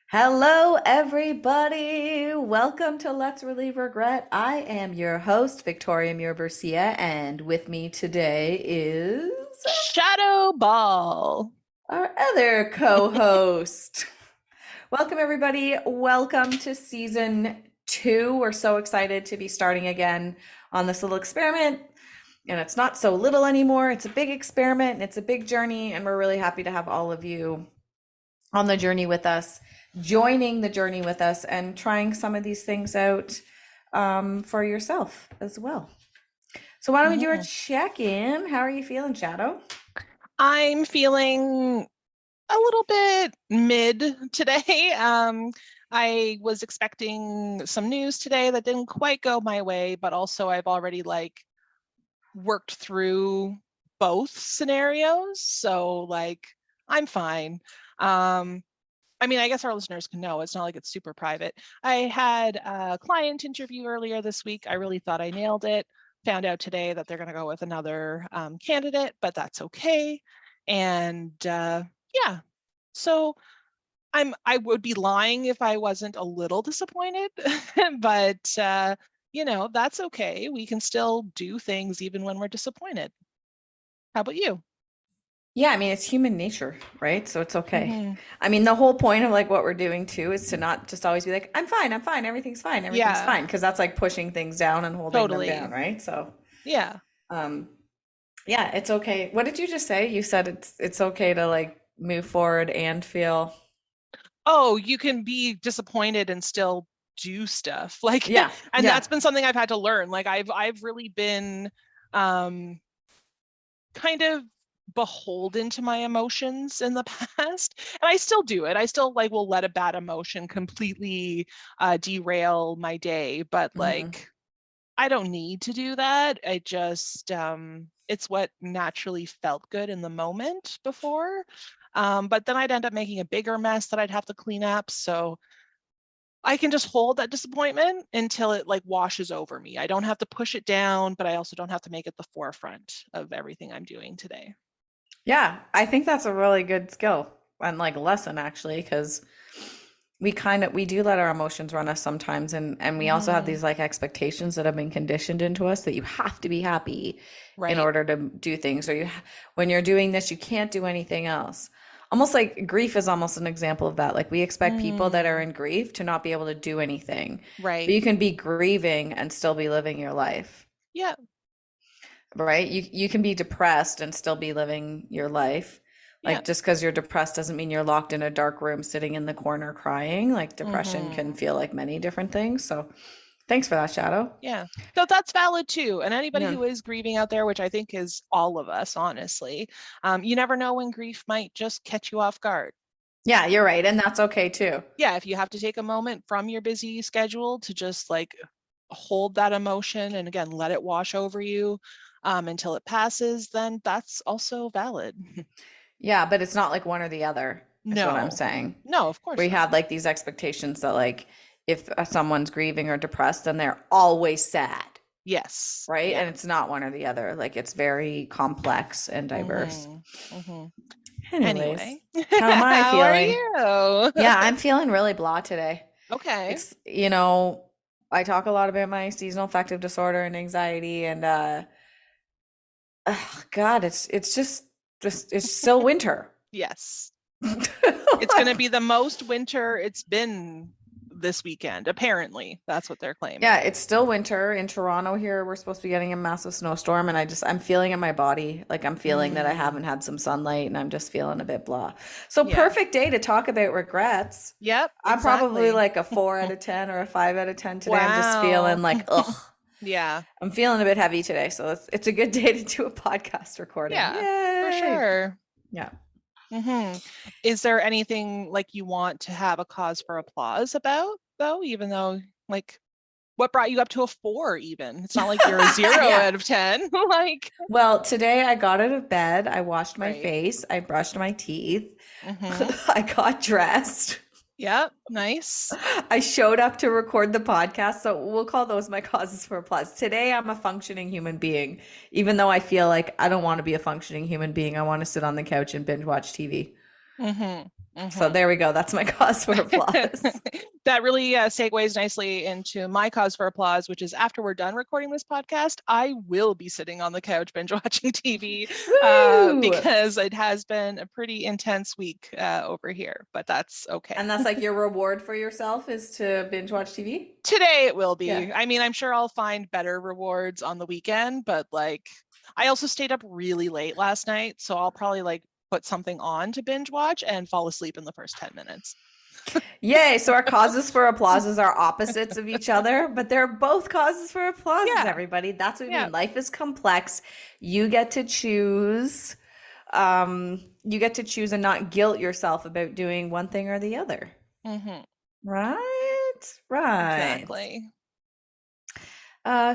Hello, everybody. Welcome to Let's Relieve Regret. I am your host, Victoria Muir-Garcia, and with me today is Shadow Ball. our other co-host. Welcome, everybody. Welcome to season 2. We're so excited to be starting again on this little experiment. And it's not so little anymore. It's a big experiment and it's a big journey. And we're really happy to have all of you on the journey with us, joining the journey with us, and trying some of these things out for yourself as well. So why don't we do our check-in? How are you feeling, Shadoe? I'm feeling a little bit mid today. I was expecting some news today that didn't quite go my way, but also I've already worked through both scenarios. So I'm fine. I guess our listeners can know it's not like it's super private. I had a client interview earlier this week. I really thought I nailed it. Found out today that they're going to go with another candidate, but that's okay. And yeah, so I would be lying if I wasn't a little disappointed, but that's okay. We can still do things even when we're disappointed. How about you? Yeah, it's human nature, right? So it's okay. The whole point of what we're doing too is to not just always be like, I'm fine, everything's fine, everything's fine, because that's like pushing things down and holding them down, right? So yeah. Yeah, it's okay. What did you just say? You said it's okay to move forward and feel. Oh, you can be disappointed and still do stuff. Yeah. And yeah. that's been something I've had to learn. I've really been kind of beholden to my emotions in the past, and I still do it. I still will let a bad emotion completely derail my day, but I don't need to do that. I just it's what naturally felt good in the moment before, but then I'd end up making a bigger mess that I'd have to clean up. So I can just hold that disappointment until it washes over me. I don't have to push it down, but I also don't have to make it the forefront of everything I'm doing today. Yeah, I think that's a really good skill and lesson actually, because we do let our emotions run us sometimes, and we also have these expectations that have been conditioned into us that you have to be happy in order to do things, or when you're doing this you can't do anything else. Almost like grief is almost an example of that. We expect people that are in grief to not be able to do anything. Right. But you can be grieving and still be living your life. Yeah. Right? You can be depressed and still be living your life. Just because you're depressed doesn't mean you're locked in a dark room sitting in the corner crying. Depression can feel like many different things. So thanks for that, Shadoe. Yeah. So that's valid too. And anybody who is grieving out there, which I think is all of us, honestly, you never know when grief might just catch you off guard. Yeah, you're right. And that's okay too. Yeah. If you have to take a moment from your busy schedule to just hold that emotion and again, let it wash over you until it passes, then that's also valid. Yeah, but it's not one or the other, is what I'm saying. No, of course We not. have these expectations that if someone's grieving or depressed, then they're always sad. Yes. Right? Yeah. And it's not one or the other. It's very complex and diverse. Anyways, Anyway, how am I how are feeling? you? Yeah, I'm feeling really blah today. Okay. It's, I talk a lot about my seasonal affective disorder and anxiety, and God, it's just it's still winter. Yes. It's going to be the most winter it's been this weekend. Apparently, that's what they're claiming. Yeah, it's still winter in Toronto here. We're supposed to be getting a massive snowstorm, and I'm feeling in my body, I'm feeling that I haven't had some sunlight, and I'm just feeling a bit blah. So perfect day to talk about regrets. Yep. I'm probably a 4 out of 10 or a 5 out of 10 today. Wow. I'm just feeling ugh. Yeah. I'm feeling a bit heavy today, so it's a good day to do a podcast recording. Yeah, Yay! for sure. Yeah. Is there anything you want to have a cause for applause about, though, even though what brought you up to a 4 even? It's not like you're a 0 out of 10. Well, today I got out of bed, I washed my face, I brushed my teeth, I got dressed. Yep, nice. I showed up to record the podcast, so we'll call those my causes for applause. Today I'm a functioning human being, even though I feel I don't want to be a functioning human being. I want to sit on the couch and binge watch TV. Mm-hmm. So Mm-hmm. there we go. That's my cause for applause. That really segues nicely into my cause for applause, which is after we're done recording this podcast, I will be sitting on the couch binge watching TV Woo! because it has been a pretty intense week over here, but that's okay. And that's like your reward for yourself is to binge watch TV? Today it will Yeah. be. I mean, I'm sure I'll find better rewards on the weekend, but like I also stayed up really late last night, so I'll probably like put something on to binge watch and fall asleep in the first 10 minutes. Yay. So our causes for applauses are opposites of each other, but they're both causes for applauses, Yeah, everybody. That's what we yeah. mean. Life is complex. You get to choose. You get to choose and not guilt yourself about doing one thing or the other. Mm-hmm. Right? Right. Exactly.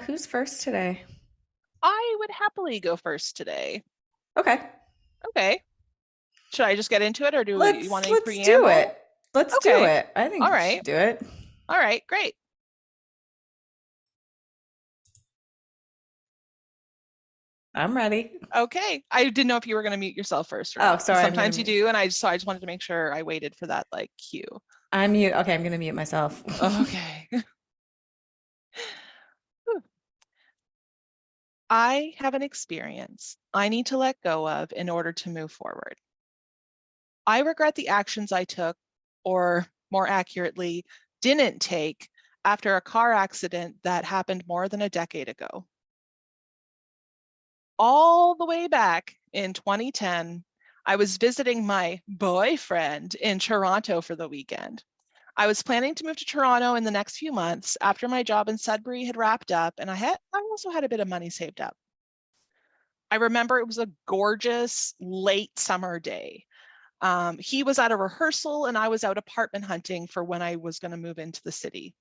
Who's first today? I would happily go first today. Okay. Okay. Should I just get into it or do you want any Let's do it. preamble? Let's do Okay. it. I think All we right. should do it. All right. Great. I'm ready. Okay. I didn't know if you were going to mute yourself first or Oh, not. sorry, I'm gonna Sometimes you mute. do, and I just wanted to make sure I waited for that like cue. I'm mute. Okay, I'm gonna mute myself. Okay. I have an experience I need to let go of in order to move forward. I regret the actions I took, or more accurately, didn't take after a car accident that happened more than a decade ago. All the way back in 2010, I was visiting my boyfriend in Toronto for the weekend. I was planning to move to Toronto in the next few months after my job in Sudbury had wrapped up, and I also had a bit of money saved up. I remember it was a gorgeous late summer day. He was at a rehearsal and I was out apartment hunting for when I was going to move into the city.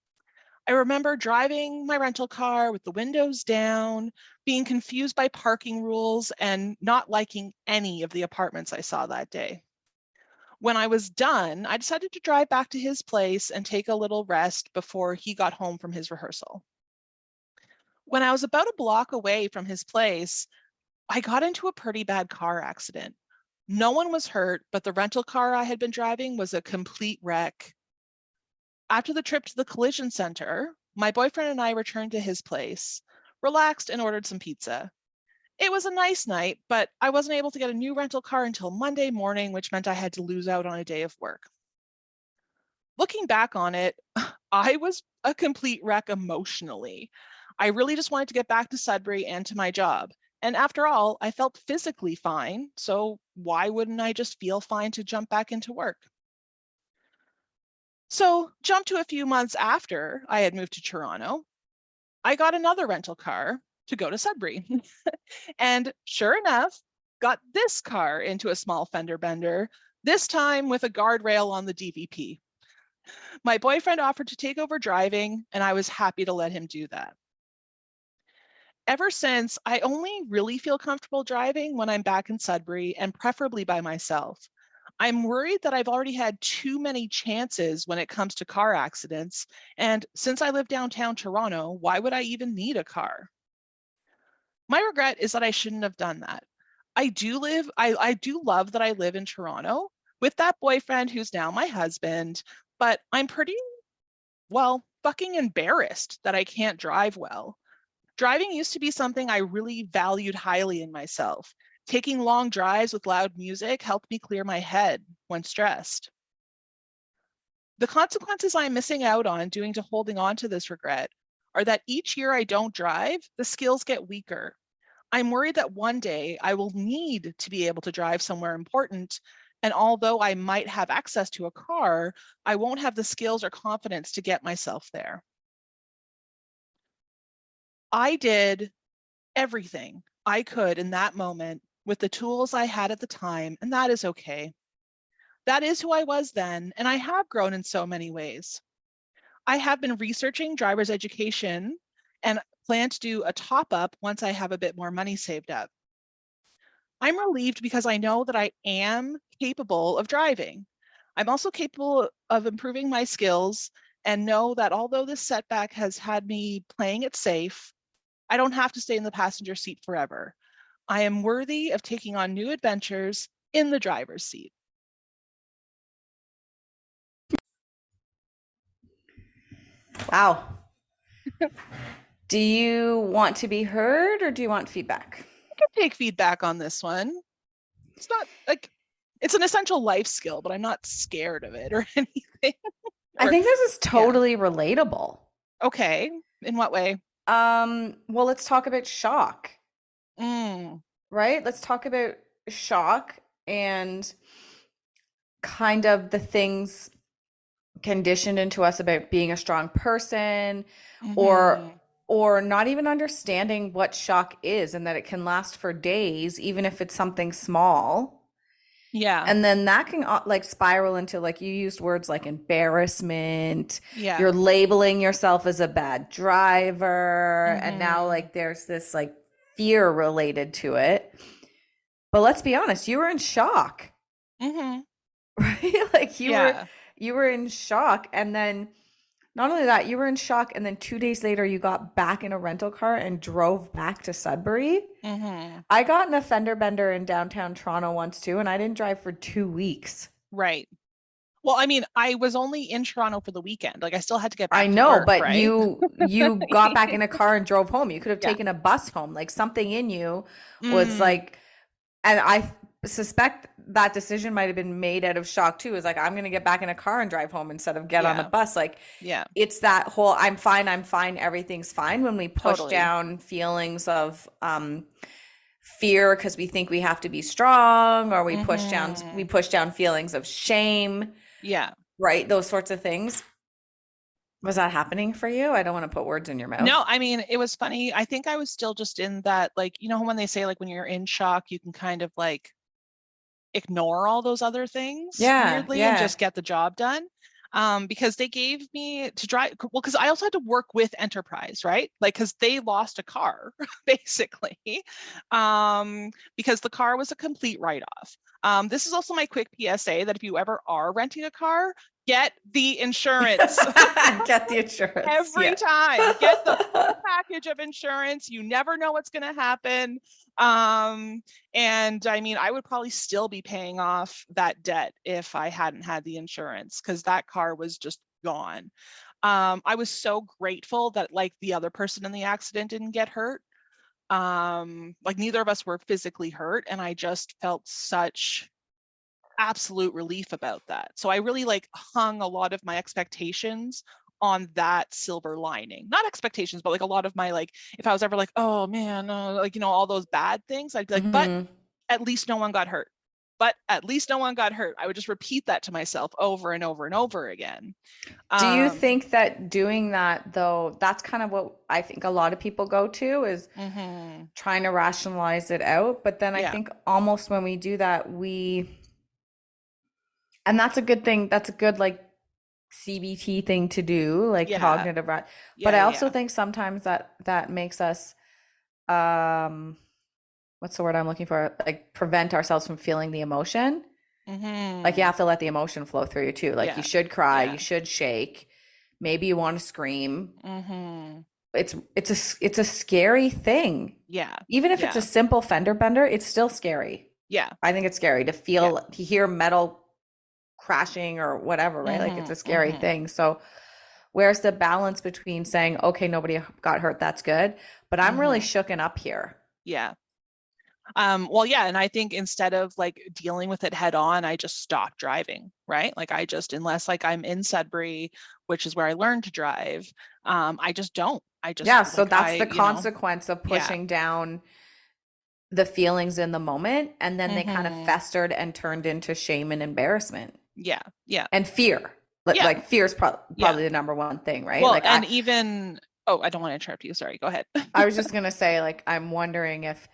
I remember driving my rental car with the windows down, being confused by parking rules, and not liking any of the apartments I saw that day. When I was done, I decided to drive back to his place and take a little rest before he got home from his rehearsal. When I was about a block away from his place, I got into a pretty bad car accident. No one was hurt, but the rental car I had been driving was a complete wreck. After the trip to the collision center, my boyfriend and I returned to his place, relaxed, and ordered some pizza. It was a nice night, but I wasn't able to get a new rental car until Monday morning, which meant I had to lose out on a day of work. Looking back on it, I was a complete wreck emotionally. I really just wanted to get back to Sudbury and to my job. And after all, I felt physically fine, so why wouldn't I just feel fine to jump back into work? So, jump to a few months after I had moved to Toronto, I got another rental car to go to Sudbury. And sure enough, got this car into a small fender bender, this time with a guardrail on the DVP. My boyfriend offered to take over driving, and I was happy to let him do that. Ever since, I only really feel comfortable driving when I'm back in Sudbury and preferably by myself. I'm worried that I've already had too many chances when it comes to car accidents, and since I live downtown Toronto, why would I even need a car? My regret is that I shouldn't have done that. I do love that I live in Toronto with that boyfriend who's now my husband, but I'm pretty, well, fucking embarrassed that I can't drive well. Driving used to be something I really valued highly in myself. Taking long drives with loud music helped me clear my head when stressed. The consequences I'm missing out on due to holding on to this regret are that each year I don't drive, the skills get weaker. I'm worried that one day I will need to be able to drive somewhere important. And although I might have access to a car, I won't have the skills or confidence to get myself there. I did everything I could in that moment with the tools I had at the time, and that is okay. That is who I was then, and I have grown in so many ways. I have been researching driver's education and plan to do a top up once I have a bit more money saved up. I'm relieved because I know that I am capable of driving. I'm also capable of improving my skills and know that although this setback has had me playing it safe, I don't have to stay in the passenger seat forever. I am worthy of taking on new adventures in the driver's seat. Wow. Do you want to be heard or do you want feedback? I can take feedback on this one. It's not like it's an essential life skill, but I'm not scared of it or anything. I Or think this is yeah. totally relatable. Okay. In what way? Well, let's talk about shock, Mm. right? Let's talk about shock and kind of the things conditioned into us about being a strong person or Mm-hmm. or not even understanding what shock is and that it can last for days even if it's something small. Yeah. And then that can like spiral into, like, you used words like embarrassment. Yeah. You're labeling yourself as a bad driver. And now, Mm-hmm. like, there's this like fear related to it. But let's be honest, you were in shock, Mm-hmm. right? Like Yeah. you were in shock. And then not only that, you were in shock. And then 2 days later, you got back in a rental car and drove back to Sudbury. Mm-hmm. I got in a fender bender in downtown Toronto once too, and I didn't drive for 2 weeks. Right. Well, I mean, I was only in Toronto for the weekend. Like I still had to get I back to know, work, but right? you got back in a car and drove home. You could have Yeah. taken a bus home. Like, something in you was Mm. like, and I suspect that decision might have been made out of shock too. Is like, I'm going to get back in a car and drive home instead of get on a Yeah. bus. Like, Yeah. it's that whole I'm fine, everything's fine, when we push Totally. down feelings of fear because we think we have to be strong, or we Mm-hmm. push down feelings of shame, Yeah. right? Those sorts of things. Was that happening for you? I don't want to put words in your No, mouth. I mean, it was funny. I think I was still just in that, like, you know, when they say, like, when you're in shock, you can kind of like ignore all those other things Yeah, weirdly and yeah. just get the job done. Because they gave me to drive, well, because I also had to work with Enterprise, right? Like, because they lost a car, basically, because the car was a complete write-off. This is also my quick PSA that if you ever are renting a car, get the insurance. Get the insurance. Every Yeah. time. Get the full package of insurance. You never know what's going to happen. And I mean, I would probably still be paying off that debt if I hadn't had the insurance because that car was just gone. I was so grateful that like the other person in the accident didn't get hurt. Like neither of us were physically hurt, and I just felt such absolute relief about that. So I really like hung a lot of my expectations on that silver lining. Not expectations, but like a lot of my like, if I was ever like, oh man, like, you know, all those bad things, I'd be like, but Hmm. at least no one got hurt. But at least no one got hurt. I would just repeat that to myself over and over and over again. Do you Um, think that doing that, though, that's kind of what I think a lot of people go to, is mhm. trying to rationalize it out. But then I Yeah. think almost when we do that, and that's a good thing. That's a good, like, CBT thing to do, like Yeah. cognitive, but Yeah. I Yeah. also Yeah. think sometimes that makes us, um, what's the word I'm looking for? Like, prevent ourselves from feeling the emotion. Like, you Mhm. have to let the emotion flow through you too. Like, you Yeah. should cry, you Yeah. should shake, maybe you want to scream. Mhm. It's a scary thing. Yeah. Even if it's a Yeah. simple fender bender, it's still scary. Yeah. I think it's scary to Yeah. hear metal crashing or whatever, right? Like, it's Mhm. a scary Mhm. thing. So where's the balance between saying, okay, nobody got hurt, that's good, but I'm really Mhm. shooken up here? Yeah. Well, yeah, and I think instead of like dealing with it head on, I just stop driving, right? Like I just, unless like I'm in Sudbury, which is where I learned to drive, I just don't. I just Yeah, so like that's the you know, consequence of yeah. pushing down the feelings in the moment, and then they kind of Mm-hmm. festered and turned into shame and embarrassment Yeah. Yeah. and fear. Like, Yeah. fear is Yeah. probably the number one thing, right? Well, Like, and even, oh, I don't want to interrupt you. Sorry. Go ahead. I was just gonna say, like, I'm wondering if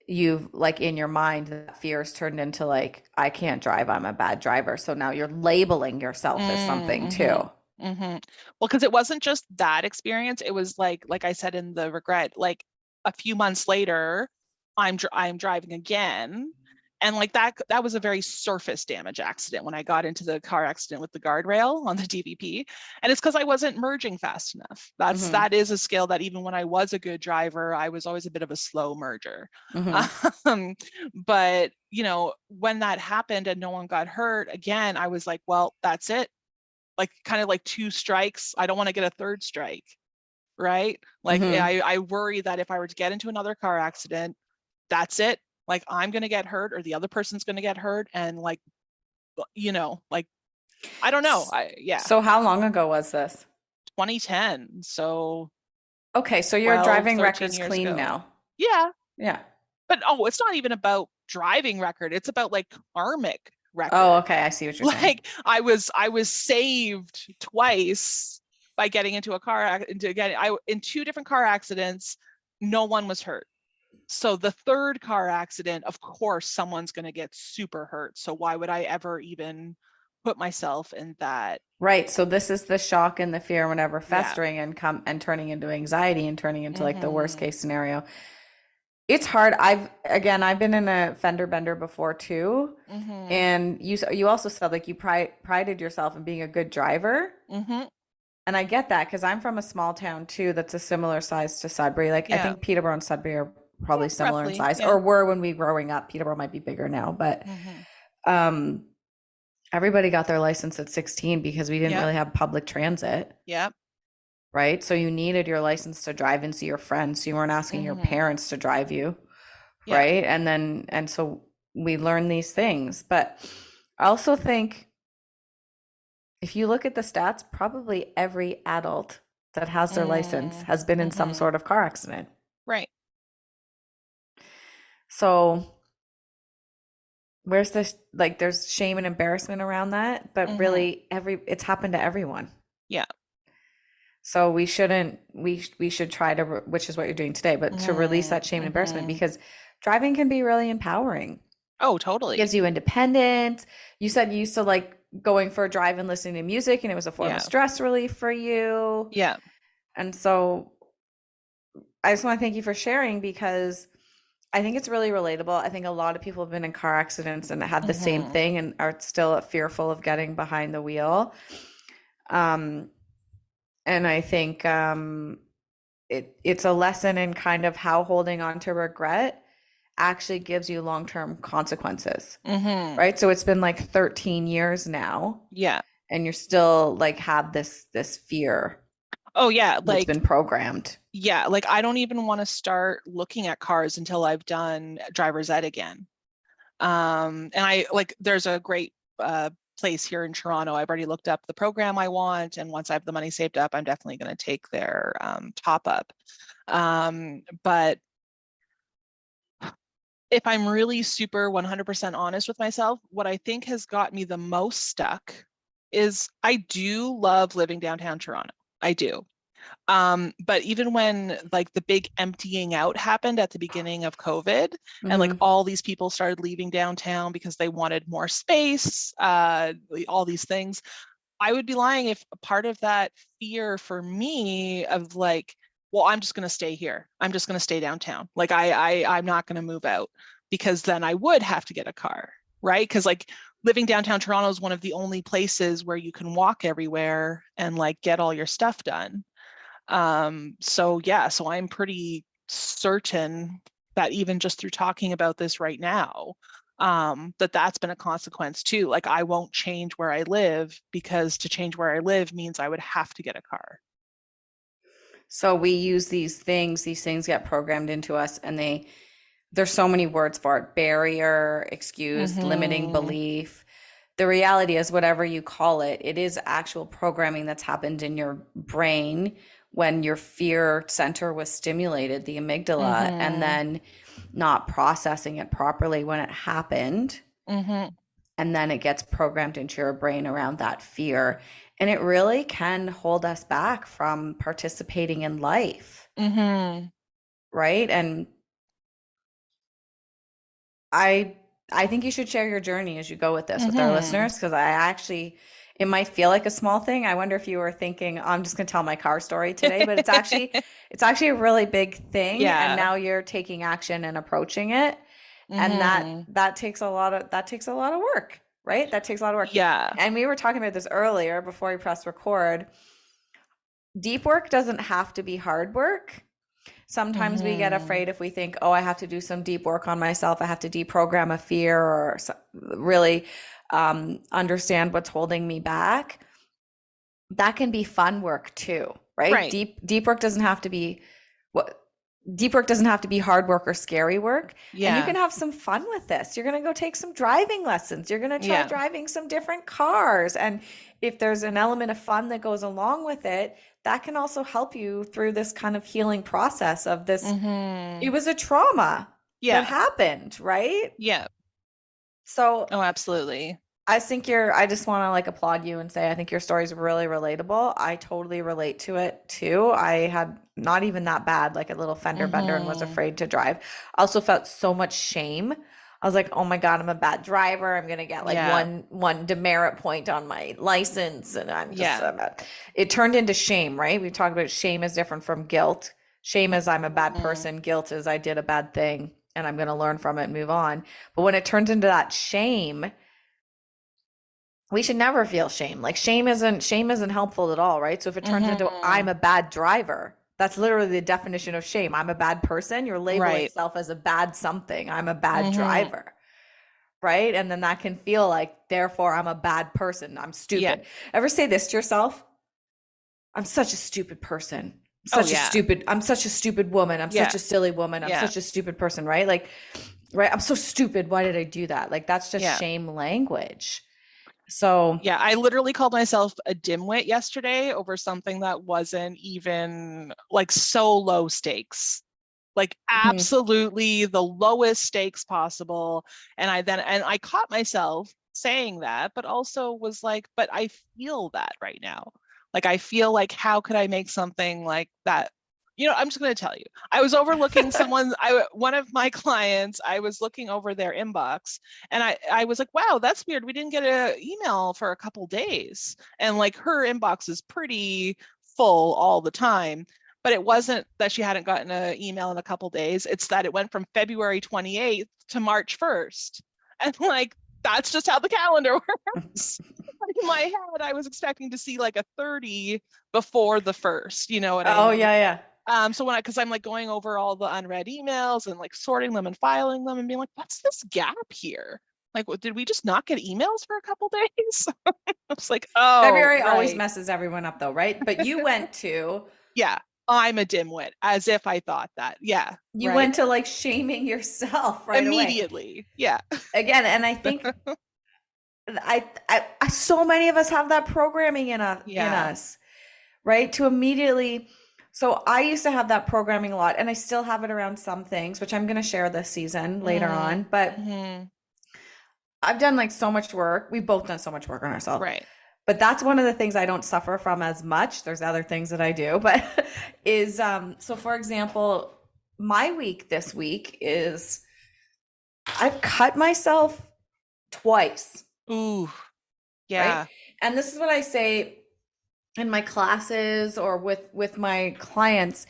you've, like, in your mind, that fear's turned into, like, I can't drive, I'm a bad driver. So now you're labeling yourself as something Mm-hmm. too. Mm-hmm. Well, because it wasn't just that experience. It was like I said in the regret, like a few months later, I'm driving again, and like that was a very surface damage accident when I got into the car accident with the guardrail on the DVP, and it's because I wasn't merging fast enough. Hmm. That is a skill that even when I was a good driver, I was always a bit of a slow merger. Hmm. Um, but you know, when that happened and no one got hurt, again, I was like, well, that's it. like kind of like 2 strikes. I don't want to get a third strike, right? Like Hmm. I worry that if I were to get into another car accident, that's it. Like I'm going to get hurt or the other person's going to get hurt. And like, like, I don't know. Yeah, So how long ago was this? 2010. So Okay, so your 12, driving 13 record's years clean ago. now. Yeah. Yeah. But oh, it's not even about driving record. It's about like karmic Oh, record. okay, I see what you're saying. Like I was saved twice by getting into a in 2 different car accidents, no one was hurt. So the third car accident, of course, someone's going to get super hurt. So why would I ever even put myself in that? Right. So this is the shock and the fear whenever Yeah. festering and come and turning into anxiety and turning into like the worst Mm-hmm. case scenario. It's hard. I've been in a fender bender before too. Mm-hmm. And you also said like you prided yourself in being a good driver. Mm-hmm. And I get that because I'm from a small town too that's a similar size to Sudbury. Like I Yeah. think Peterborough and Sudbury are Yeah. probably similar in Roughly. size Yeah. or were when we were growing up. Peterborough might be bigger now, but Mm-hmm. um everybody got their license at 16 because we didn't Yep. really have public transit, Yep. right? So you needed your license to drive and see your friends. So you weren't asking your Mm-hmm. parents to drive you, Yeah. right? And so we learn these things. But I also think if you look at the stats, probably every adult that has their license has been in some Mm-hmm. sort of car accident. Right. So where's this like there's shame and embarrassment around that, but Mm-hmm. really it's happened to everyone. Yeah. So we should try to which is what you're doing today, but to release that shame Mm-hmm. and embarrassment Mm-hmm. because driving can be really empowering. Oh, It totally. gives you independence. You said you used to like going for a drive and listening to music and it was a form of Yeah. stress relief for you. Yeah. And so I just want to thank you for sharing because I think it's really relatable. I think a lot of people have been in car accidents and had the same Mm-hmm. thing and are still fearful of getting behind the wheel. Um, and I think it's a lesson in kind of how holding on to regret actually gives you long-term consequences, Mm-hmm. right? So it's been like 13 years now, Yeah. and you're still like have this fear Oh, yeah. that's been programmed. Yeah. Like, I don't even want to start looking at cars until I've done driver's ed again. And I like, there's a great place here in Toronto. I've already looked up the program I want, and once I have the money saved up, I'm definitely going to take their top up. But if I'm really super 100% honest with myself, what I think has got me the most stuck is I do love living downtown Toronto. I do. But even when like the big emptying out happened at the beginning of COVID, and like Hmm. all these people started leaving downtown because they wanted more space, all these things, I would be lying if part of that fear for me of like, well, I'm just going to stay here. I'm just going to stay downtown. Like I'm not going to move out because then I would have to get a car, right? Because like living downtown Toronto is one of the only places where you can walk everywhere and like get all your stuff done. So yeah, so I'm pretty certain that even just through talking about this right now, that's been a consequence too. Like I won't change where I live because to change where I live means I would have to get a car. So we use these things get programmed into us, and there's so many words for it: barrier, excuse, limiting Mm-hmm. belief. The reality is, whatever you call it, it is actual programming that's happened in your brain when your fear center was stimulated, the amygdala, and Mm-hmm. then not processing it properly when it happened. Mm-hmm. And then it gets programmed into your brain around that fear. And it really can hold us back from participating in life, Mm-hmm. right? And I I think you should share your journey as you go with this with our Mm-hmm. listeners because I actually it might feel like a small thing. I wonder if you were thinking, "Oh, I'm just going to tell my car story today, but it's actually a really big thing and Yeah. now you're taking action and approaching it. And Mm-hmm. that takes a lot of work, right? That takes a lot of work. Yeah. And we were talking about this earlier before we press record. Deep work doesn't have to be hard work. Sometimes we get Mm-hmm. afraid if we think, oh, I have to do some deep work on myself. I have to deprogram a fear or really understand what's holding me back. that can be fun work too, right? Right. Deep work doesn't have to be what deep work doesn't have to be hard work or scary work. And you Yeah. can have some fun with this. You're going to go take some driving lessons. You're going to try Yeah. driving some different cars. And if there's an element of fun that goes along with it, that can also help you through this kind of healing process of this. It Mm-hmm. was a trauma that Yeah. happened, right? Yeah. So Oh, absolutely. I just want to like applaud you and say I think your story is really relatable. I totally relate to it too. I had not even that bad, like a little fender bender and was Mm-hmm. afraid to drive. I also felt so much shame. I was like, "Oh my God, I'm a bad driver. I'm gonna get like Yeah. one demerit point on my license." And I'm just Yeah. it turned into shame, right? We talked about shame is different from guilt. Shame is I'm a bad Mm-hmm. person. Guilt is I did a bad thing and I'm gonna learn from it and move on. But when it turns into that shame, we should never feel shame. Like shame isn't helpful at all, right? So if it turns into Mm-hmm. I'm a bad driver, that's literally the definition of shame. I'm a bad person. You're labeling Right. self as a bad something. I'm a bad Mm-hmm. driver, right? And then that can feel like therefore I'm a bad person. I'm Yeah. stupid. Ever say this to yourself? I'm such a stupid person. Oh, yeah. I'm such a stupid woman. I'm such Yeah. a silly woman. I'm Yeah. such a stupid person, right? Like, right? I'm so stupid. Why did I do that? Like that's just Yeah. shame language. So, Yeah, I literally called myself a dimwit yesterday over something that wasn't even like so low stakes. Like mhm. absolutely the lowest stakes possible. And I caught myself saying that, but also was like, but I feel that right now. Like I feel like how could I make something like that? I'm just going to tell you. I was overlooking one of my clients, I was looking over their inbox and I was like, wow, that's weird. We didn't get an email for a couple days. And like her inbox is pretty full all the time, but it wasn't that she hadn't gotten an email in a couple days. It's that it went from February 28th to March 1st. And like, that's just how the calendar works. Like in my head, I was expecting to see like a 30 before the first, you know what I Oh mean? yeah, yeah. So because I'm like going over all the unread emails and like sorting them and filing them and being like, what's this gap here? Like, did we just not get emails for a couple days? I was like, oh, February always right. messes everyone up though, right? But Yeah, I'm a dimwit, as if I thought that. Yeah, you right. went to like shaming yourself right away. Immediately. Yeah. Again, and I think so many of us have that programming in Yeah. us, right? To immediately so I used to have that programming a lot and I still have it around some things, which I'm going to share this season later Mm, on, but hmm. I've done like so much work. We've both done so much work on ourselves. Right. But that's one of the things I don't suffer from as much. There's other things that I do, but is so for example, my week this week is I've cut myself twice, Ooh, right? yeah. And this is what I say in my classes or with my clients.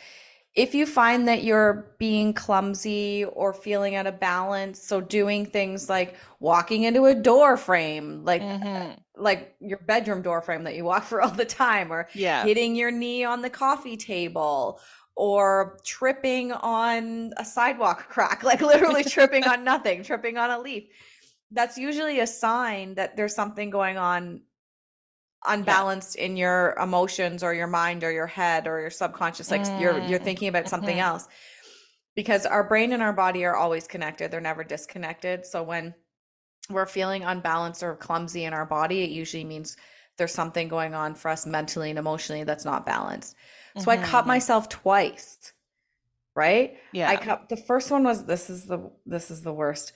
If you find that you're being clumsy or feeling out of balance, so doing things like walking into a door frame, Mm-hmm. like your bedroom door frame that you walk for all the time, or Yeah. hitting your knee on the coffee table, or tripping on a sidewalk crack, like literally tripping on nothing, tripping on a leaf. That's usually a sign that there's something going on Yeah. unbalanced in your emotions or your mind or your head or your subconscious, like you're thinking about something Mm-hmm. else, because our brain and our body are always connected, they're never disconnected. So when we're feeling unbalanced or clumsy in our body, it usually means there's something going on for us mentally and emotionally that's not balanced. So I cut Mm-hmm. myself twice, right? I Yeah. cut the first one was this is the worst.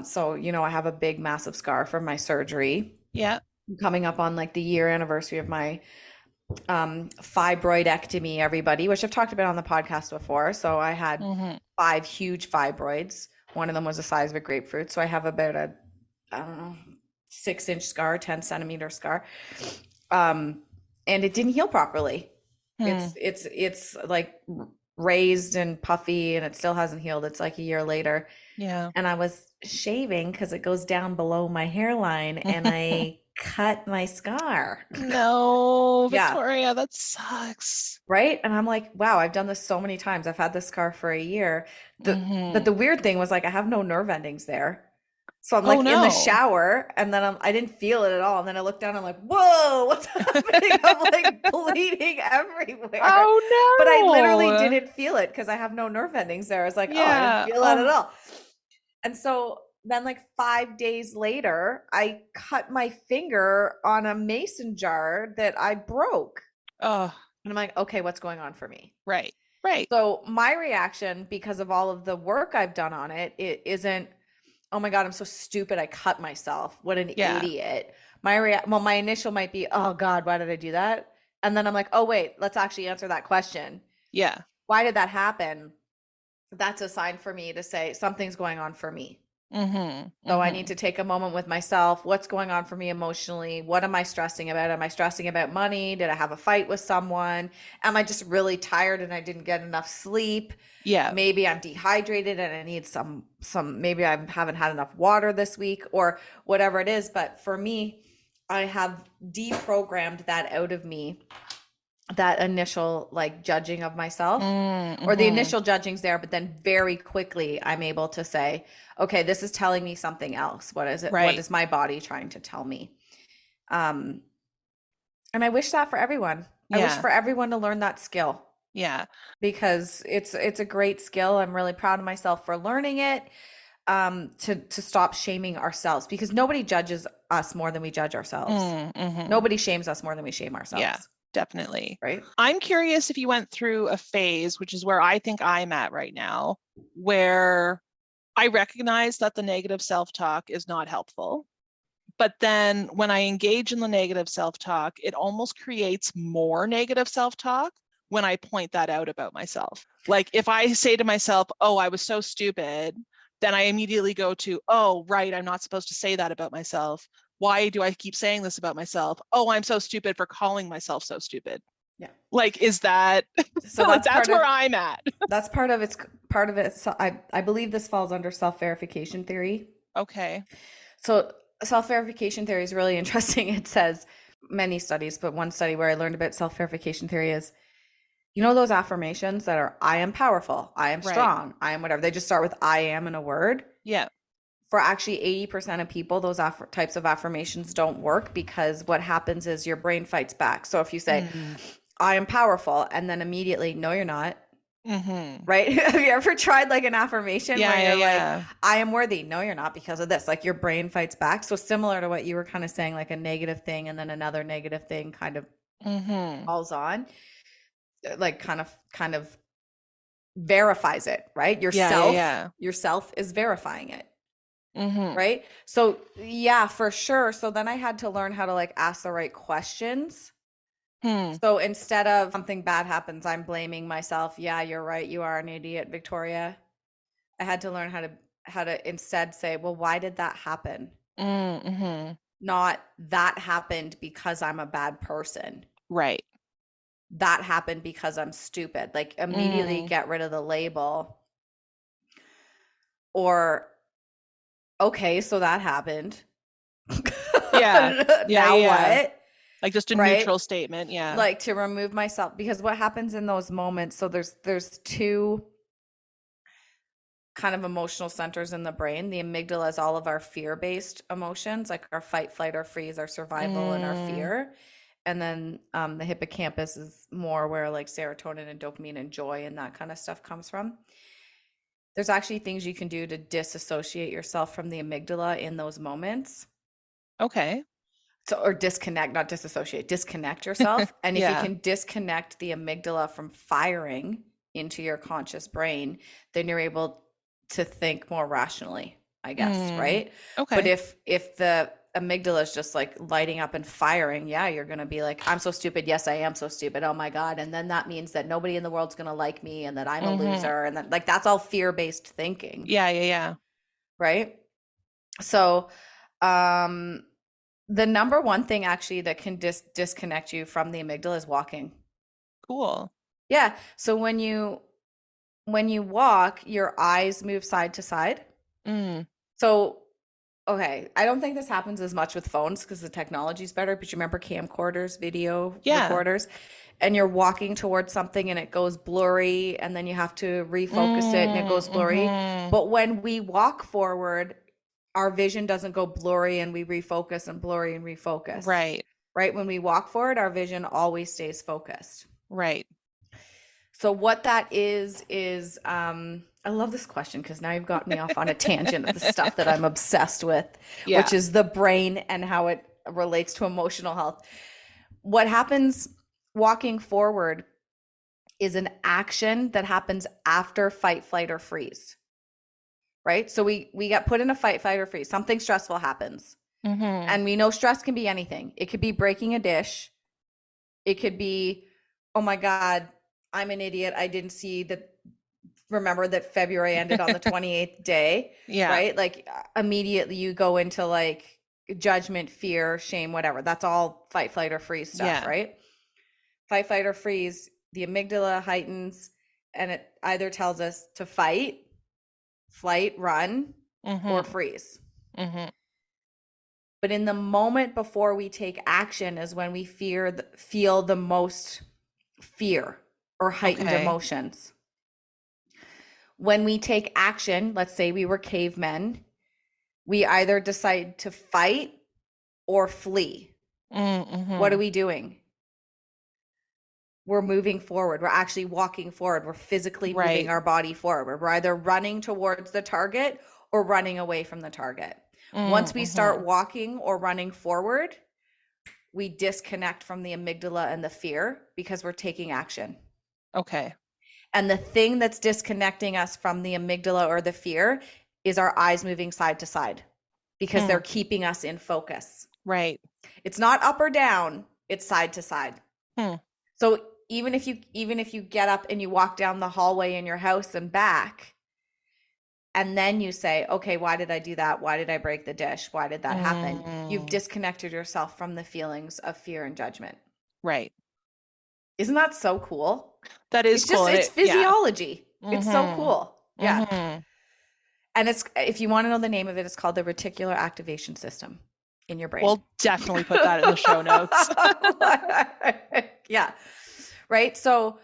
So I have a big massive scar from my surgery Yeah. coming up on like the year anniversary of my fibroidectomy, everybody, which I've talked about on the podcast before. So I had Mm-hmm. 5 huge fibroids. One of them was the size of a grapefruit. So I have about a, I don't know, 6 inch scar, 10 centimeter scar. Um, and it didn't heal properly. Hmm. It's like raised and puffy and it still hasn't healed. It's like a year later. Yeah. And I was shaving because it goes down below my hairline and I cut my scar. No, Yeah. Victoria, that sucks. Right. And I'm like, wow, I've done this so many times. I've had this scar for a year. But Mm-hmm. the weird thing was like, I have no nerve endings there. So I'm Oh like in the no. shower and then I didn't feel it at all. And then I look down, I'm like, whoa, what's happening? I'm like bleeding everywhere. But I literally Oh no. didn't feel it because I have no nerve endings there. I was like, oh, I didn't Yeah. feel that at Oh, all. And so then, like 5 days later, I cut my finger on a mason jar that I broke. oh, And I'm like, okay, what's going on for me? right. Right. So my reaction, because of all of the work I've done on it, it isn't, oh my God, I'm so stupid. I cut myself. What an Yeah. idiot. Well, my initial might be, oh God, why did I do that? And then I'm like, oh wait, let's actually answer that question. Yeah. Why did that happen? That's a sign for me to say something's going on for me. Mm-hmm. So I need Mm-hmm. to take a moment with myself. What's going on for me emotionally? What am I stressing about? Am I stressing about money? Did I have a fight with someone? Am I just really tired and I didn't get enough sleep? Yeah. Maybe I'm dehydrated and I need some maybe I haven't had enough water this week or whatever it is, but for me, I have deprogrammed that out of me, that initial like judging of myself, or the Mm-hmm. initial judging's there, but then very quickly I'm able to say, okay, this is telling me something else. What is it? What Right. is my body trying to tell me? um and I wish that for everyone. I wish Yeah. for everyone to learn that skill Yeah. because it's a great skill. I'm really proud of myself for learning it. To stop shaming ourselves, because nobody judges us more than we judge ourselves. Mm-hmm. Nobody shames us more than we shame Yeah, ourselves, definitely. right? I'm curious if you went through a phase, which is where I think I'm at right now, where I recognize that the negative self-talk is not helpful. But then when I engage in the negative self-talk, it almost creates more negative self-talk when I point that out about myself. Like if I say to myself, oh, I was so stupid, then I immediately go to, oh, right, I'm not supposed to say that about myself. Why do I keep saying this about myself? Oh, I'm so stupid for calling myself so stupid. Yeah. Like, is that So like that's that's part of where I'm at? that's part of it's part of it. So I believe this falls under self-verification theory. Okay. So self-verification theory is really interesting. It says many studies, but one study where I learned about self-verification theory is, you know, those affirmations that are I am powerful, I am Right. strong, I am whatever. They just start with I am in a word. Yeah. For actually 80% of people, those types of affirmations don't work, because what happens is your brain fights back. So if you say, Mm. I am powerful, and then immediately, no, you're not, Mm-hmm. right? Have you ever tried like an affirmation Yeah, where yeah, you're like, yeah. I am worthy? No, you're not, because of this. Like your brain fights back. So similar to what you were kind of saying, like a negative thing and then another negative thing kind of Mm-hmm. falls on, like kind of verifies it, right? Yeah, yeah, yeah. Yourself is verifying it. Mm-hmm. Right. So yeah, for sure. So then I had to learn how to like ask the right questions. Hmm. So instead of something bad happens, I'm blaming myself. Yeah, you're right. You are an idiot, Victoria. I had to learn how to instead say, well, why did that happen? Mm-hmm. Not that happened because I'm a bad person. Right. That happened because I'm stupid. Like immediately Mm. get rid of the label. Or okay, so that happened. Yeah. Yeah, Now yeah. what? Like just a Right? neutral statement. Yeah. Like to remove myself, because what happens in those moments, so there's two kind of emotional centers in the brain. The amygdala is all of our fear-based emotions, like our fight, flight, or freeze, our survival and our Mm. fear. And then the hippocampus is more where like serotonin and dopamine and joy and that kind of stuff comes from. There's actually things you can do to disassociate yourself from the amygdala in those moments. Okay. So, or disconnect, not disassociate, disconnect yourself. And if you Yeah. can disconnect the amygdala from firing into your conscious brain, then you're able to think more rationally, I guess, Mm. right? But Okay. if the amygdala is just like lighting up and firing, yeah, you're going to be like, I'm so stupid. Yes, I am so stupid. Oh my God. And then that means that nobody in the world's going to like me and that I'm a Mm-hmm. loser. And that like that's all fear-based thinking, Yeah, yeah, yeah. right? So, um, the number one thing actually that can disconnect you from the amygdala is walking. Cool. Yeah. So when you walk, your eyes move side to side. Mm. So okay, I don't think this happens as much with phones because the technology is better, but you remember camcorders, video Yeah. recorders, and you're walking towards something and it goes blurry and then you have to refocus it and it goes blurry. Mm-hmm. But when we walk forward, our vision doesn't go blurry and we refocus and blurry and refocus. Right. Right? When we walk forward, our vision always stays focused. Right. So what that is I love this question because now you've got me off on a tangent of the stuff that I'm obsessed with, Yeah. which is the brain and how it relates to emotional health. What happens walking forward is an action that happens after fight, flight, or freeze. Right? So we get put in a fight, flight, or freeze. Something stressful happens. And we know stress can be anything. It could be breaking a dish. It could be, oh my God, I'm an idiot. I didn't see that. Remember that February ended on the 28th day, Yeah. right? Like immediately you go into like judgment, fear, shame, whatever. That's all fight, flight, or freeze stuff, Yeah. right? Fight, flight, or freeze, the amygdala heightens and it either tells us to fight, flight, run, or freeze. But in the moment before we take action is when we feel the most fear or heightened emotions. When we take action, let's say we were cavemen, we either decide to fight or flee. What are we doing? We're moving forward. We're actually walking forward. We're physically moving our body forward. We're either running towards the target or running away from the target. Once we start walking or running forward, we disconnect from the amygdala and the fear because we're taking action. Okay. And the thing that's disconnecting us from the amygdala or the fear is our eyes moving side to side because they're keeping us in focus. Right. It's not up or down, it's side to side. So even if you get up and you walk down the hallway in your house and back, and then you say, okay, why did I do that? Why did I break the dish? Why did that happen? You've disconnected yourself from the feelings of fear and judgment. Right. Isn't that so cool? That is cool. It's physiology. It's so cool. Yeah. And it's, if you want to know the name of it, it's called the Reticular Activation System in your brain. We'll definitely put that in the show notes. Yeah. Right. So,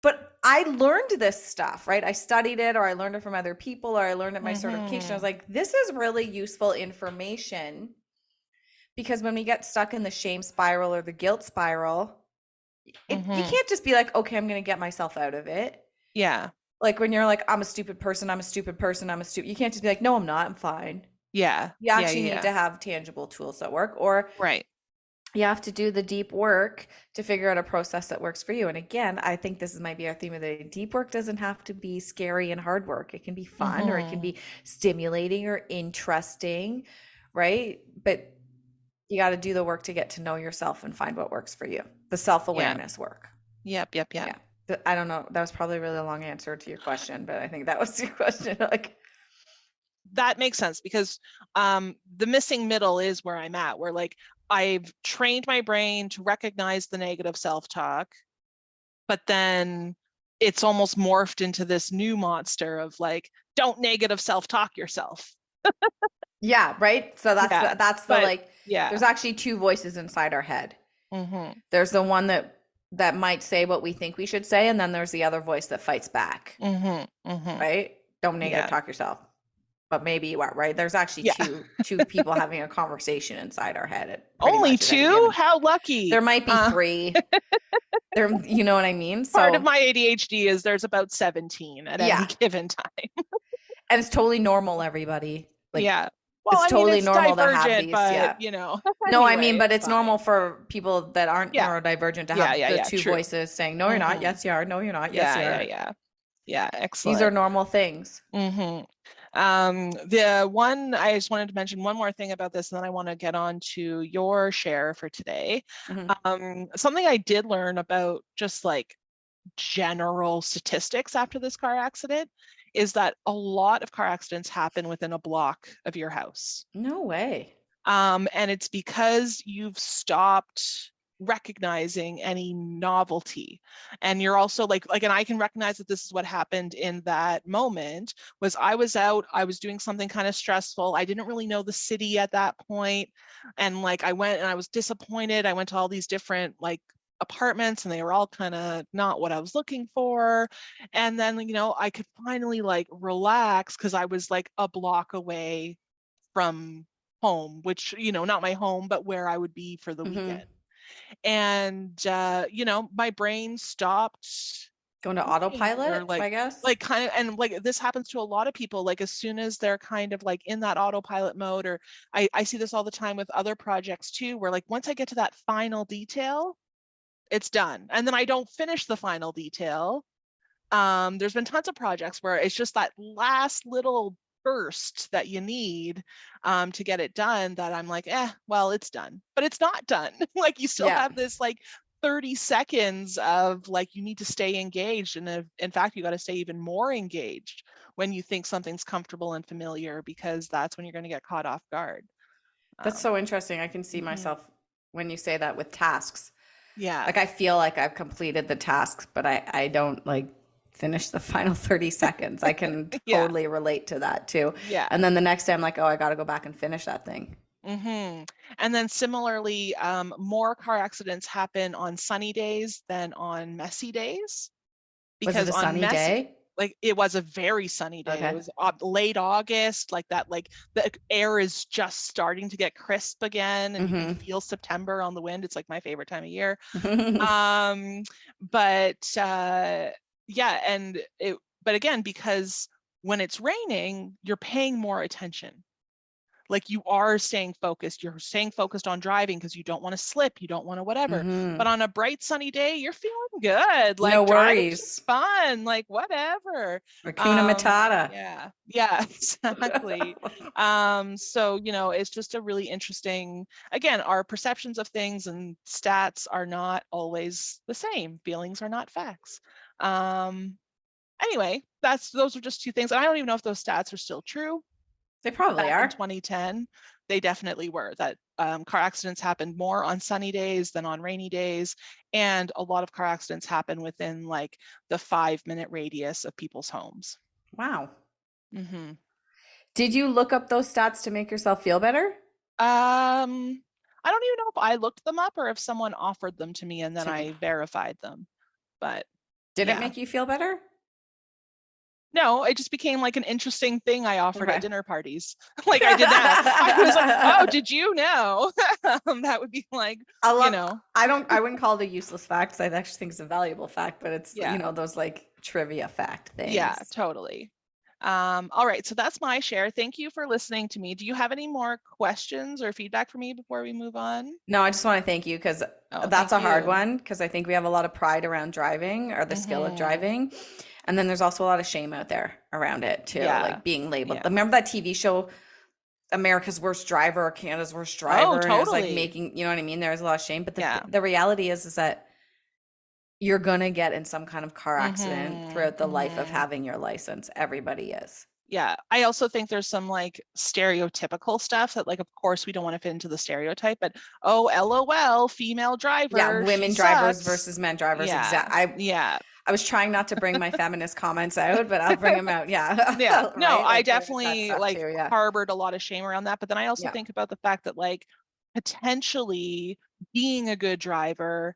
but I learned this stuff, right? I studied it or I learned it from other people or I learned it my certification. I was like, this is really useful information because when we get stuck in the shame spiral or the guilt spiral, you can't just be like, okay, I'm going to get myself out of it. Yeah. Like when you're like, I'm a stupid person. You can't just be like, no, I'm not. I'm fine. Yeah. You actually need to have tangible tools that work, or you have to do the deep work to figure out a process that works for you. And again, I think this might be our theme of the day. Deep work doesn't have to be scary and hard work. It can be fun or it can be stimulating or interesting, right? But you got to do the work to get to know yourself and find what works for you. The self-awareness work. Yep. Yeah. I don't know. That was probably a really long answer to your question, but I think that was your question. Like, that makes sense because the missing middle is where I'm at, where like I've trained my brain to recognize the negative self-talk, but then it's almost morphed into this new monster of like, don't negative self-talk yourself. Yeah, right. So that's there's actually two voices inside our head. There's the one that might say what we think we should say, and then there's the other voice that fights back. Right? Don't negative talk yourself. But maybe you are, right? There's actually two people having a conversation inside our head. Only two? How lucky. There might be three. There, you know what I mean? Part of my ADHD is there's about 17 at any given time. And it's totally normal, everybody. Like, well, it's totally normal to have these. But, you know. No, anyway, I mean, but it's normal for people that aren't neurodivergent to have the two voices saying, no, you're not. Yes, you are. No, you're not. Yes, you are. Yeah, excellent. These are normal things. The one, I just wanted to mention one more thing about this, and then I want to get on to your share for today. Something I did learn about just like general statistics after this car accident is that a lot of car accidents happen within a block of your house. No way. And it's because you've stopped recognizing any novelty, and you're also like and I can recognize that this is what happened in that moment. Was I was out, I was doing something kind of stressful, I didn't really know the city at that point, and like I went and I was disappointed. I went to all these different like apartments and they were all kind of not what I was looking for, and then, you know, I could finally like relax because I was like a block away from home, which, not my home, but where I would be for the weekend. And, my brain stopped Going to working, or autopilot, I guess. kind of, and like this happens to a lot of people, like as soon as they're kind of like in that autopilot mode, or I see this all the time with other projects too, where like once I get to that final detail, it's done. And then I don't finish the final detail. There's been tons of projects where it's just that last little burst that you need to get it done, that I'm like, well, it's done, but it's not done. Like you still have this like 30 seconds of like, you need to stay engaged. And if, in fact, you got to stay even more engaged when you think something's comfortable and familiar, because that's when you're going to get caught off guard. That's so interesting. I can see myself when you say that with tasks. Yeah. Like I feel like I've completed the tasks, but I don't like finish the final 30 seconds. I can totally relate to that too. Yeah. And then the next day I'm like, oh, I got to go back and finish that thing. And then similarly, more car accidents happen on sunny days than on messy days. Was it Because a on sunny day? like it was a very sunny day. It was late August, like that, like the air is just starting to get crisp again, and you can feel September on the wind. It's like my favorite time of year. But again, because when it's raining, you're paying more attention. Like you are staying focused. You're staying focused on driving because you don't want to slip. You don't want to whatever. But on a bright sunny day, you're feeling good. Like no driving's worries. fun. Like whatever. Hakuna Matata. Yeah, exactly. So, it's just a really interesting, again, our perceptions of things and stats are not always the same. Feelings are not facts. Anyway, those are just two things. And I don't even know if those stats are still true. They probably Back are. in 2010, they definitely were, that car accidents happened more on sunny days than on rainy days. And a lot of car accidents happen within like the 5-minute radius of people's homes. Wow. Did you look up those stats to make yourself feel better? I don't even know if I looked them up or if someone offered them to me and then I verified them. But did it make you feel better? No, it just became like an interesting thing I offered at dinner parties. Like I did that. I was like, oh, did you know? That would be like, I wouldn't call it a useless fact, because I actually think it's a valuable fact, but it's, those like trivia fact things. Yeah, totally. All right, so that's my share. Thank you for listening to me. Do you have any more questions or feedback for me before we move on? No, I just want to thank you, because that's a hard one, because I think we have a lot of pride around driving, or the skill of driving. And then there's also a lot of shame out there around it too, like being labeled. Remember that TV show, America's Worst Driver or Canada's Worst Driver? Oh, totally. And it was like making, you know what I mean? There's a lot of shame. But the reality is that you're going to get in some kind of car accident throughout the life of having your license. Everybody is. Yeah. I also think there's some like stereotypical stuff that, like, of course we don't want to fit into the stereotype, but LOL, female driver. Yeah, women drivers versus men drivers. Yeah. I was trying not to bring my feminist comments out, but I'll bring them out. Yeah. Yeah. No, right? I definitely harbored a lot of shame around that. But then I also think about the fact that, like, potentially being a good driver,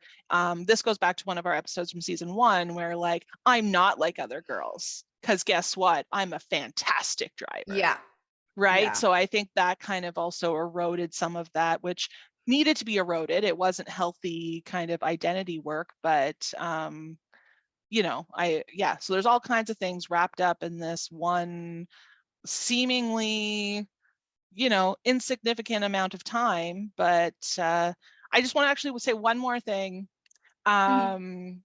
this goes back to one of our episodes from season 1, where like, I'm not like other girls, because guess what? I'm a fantastic driver. Yeah. Right. Yeah. So I think that kind of also eroded some of that, which needed to be eroded. It wasn't healthy kind of identity work, but so there's all kinds of things wrapped up in this one seemingly, insignificant amount of time. But I just want to actually say one more thing. 3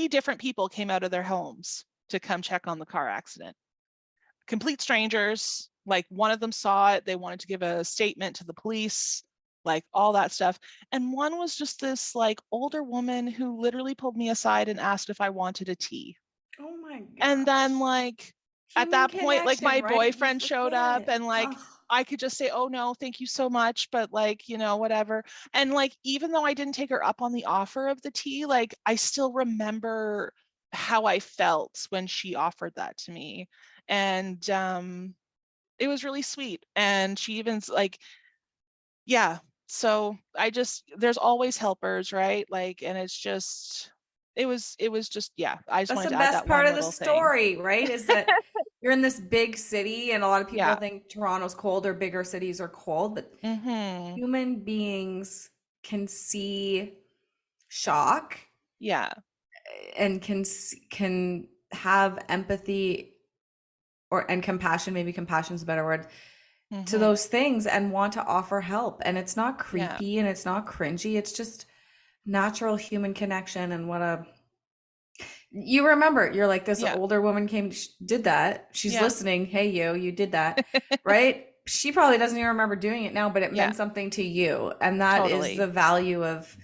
different people came out of their homes to come check on the car accident. Complete strangers. Like, one of them saw it. They wanted to give a statement to the police, like all that stuff. And one was just this like older woman who literally pulled me aside and asked if I wanted a tea. Oh my God. And then like at that point, like my boyfriend showed up, and like I could just say, oh no, thank you so much, but like, whatever. And like, even though I didn't take her up on the offer of the tea, like I still remember how I felt when she offered that to me. And it was really sweet. And she even like, so there's always helpers, right? Like, and it's just, it was just, I just wanted to add that one little thing. That's the best part of the story, right? Is that you're in this big city, and a lot of people Yeah. think Toronto's cold or bigger cities are cold, but Mm-hmm. human beings can see shock Yeah. and can have empathy or and compassion, maybe compassion is a better word, to Mm-hmm. those things and want to offer help. And it's not Yeah. creepy and it's not cringy. It's just natural human connection. And what a you remember, you're like, this Yeah. older woman came, did that. She's Yeah. listening. Hey, you did that, right? She probably doesn't even remember doing it now, but it Yeah. meant something to you. And that is the Totally. value of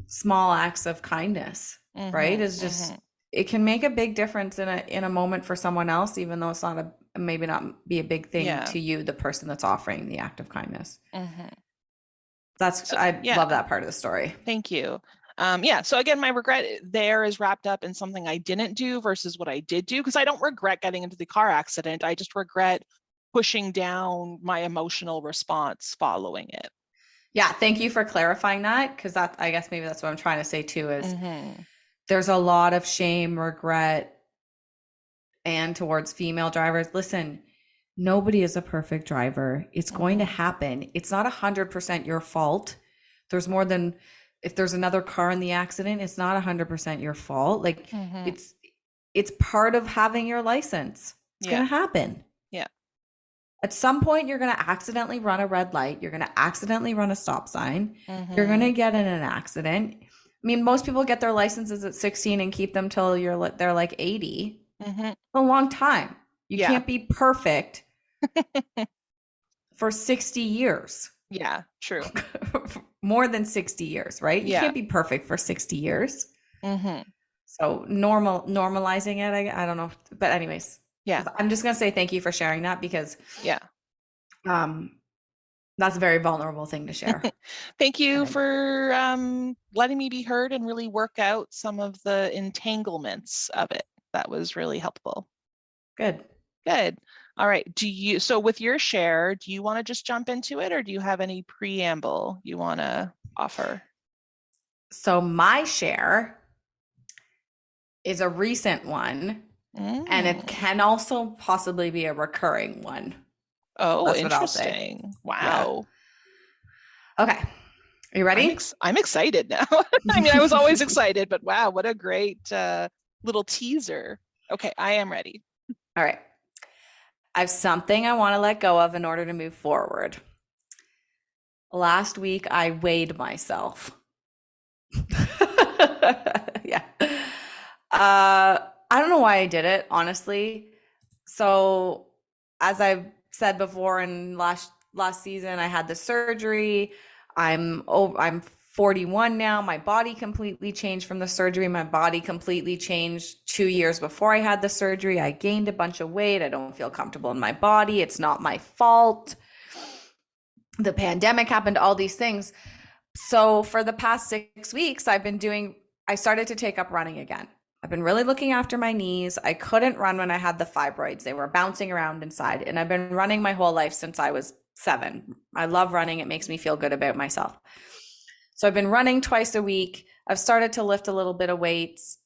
small acts of kindness, right? Mm-hmm. Is Mm-hmm. just it can make a big difference in a moment for someone else, even though it's not a maybe not be a big thing Yeah. to you, the person that's offering the act of kindness. Mm-hmm. That's So I yeah, love that part of the story. thank you. Yeah, so again, my regret there is wrapped up in something I didn't do versus what I did do, because I don't regret getting into the car accident. I just regret pushing down my emotional response following it. Yeah, thank you for clarifying that because that I guess maybe that's what I'm trying to say too is Mm-hmm. there's a lot of shame, regret, and towards female drivers. Listen, nobody is a perfect driver. It's going to Mm-hmm. happen. It's not 100% your fault. There's more than if there's another car in the accident, it's not 100% your fault. Like Mm-hmm. it's it's part of having your license. It's going Yeah. to happen. Yeah. At some point you're going to accidentally run a red light, you're going to accidentally run a stop sign. You're going Mm-hmm. to get in an accident. I mean, most people get their licenses at 16 and keep them till they're like 80. Mm-hmm. A long time. You Yeah. can't be perfect for 60 years. Yeah. True. More than 60 years, right? You Yeah. can't be perfect for 60 years. Mm-hmm. So normalizing it, I don't know. But anyways, Yeah. I'm just gonna say thank you for sharing that because Yeah. um that's a very vulnerable thing to share. Thank you And for letting me be heard and really work out some of the entanglements of it. That was really helpful. good. Good. All right. So with your share, do you want to just jump into it or do you have any preamble you want to offer? So my share is a recent one, and it Mm. can also possibly be a recurring one. Oh, That's what I'll say. interesting. Yeah. Wow. Okay. Are you ready? I'm excited now. I mean, I was always excited, but wow, what a great little teaser. Okay, I am ready. All right. I have something I want to let go of in order to move forward. Last week, I weighed myself. Yeah. I don't know why I did it, honestly. So, as I've said before in last season, I had the surgery. I'm 41 now. My body completely changed from the surgery. My body completely changed 2 years before I had the surgery. I gained a bunch of weight. I don't feel comfortable in my body. It's not my fault. The pandemic happened, all these things. So for the past 6 weeks, I started to take up running again. I've been really looking after my knees. I couldn't run when I had the fibroids. They were bouncing around inside. And I've been running my whole life since I was 7. I love running. It makes me feel good about myself. So I've been running twice a week. I've started to lift a little bit of weights.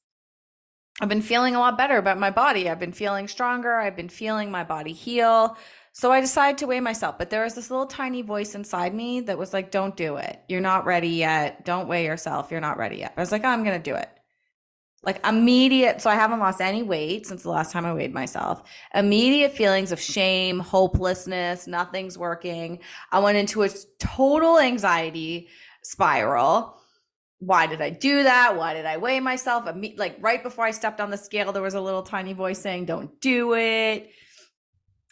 I've been feeling a lot better about my body. I've been feeling stronger. I've been feeling my body heal. So I decided to weigh myself, but there was this little tiny voice inside me that was like, don't do it. You're not ready yet. Don't weigh yourself. You're not ready yet. I was like, oh, I'm going to do it. Like immediate. So I haven't lost any weight since the last time I weighed myself. Immediate feelings of shame, hopelessness, nothing's working. I went into a total anxiety spiral. Why did I do that? Why did I weigh myself? Like right before I stepped on the scale, there was a little tiny voice saying, don't do it.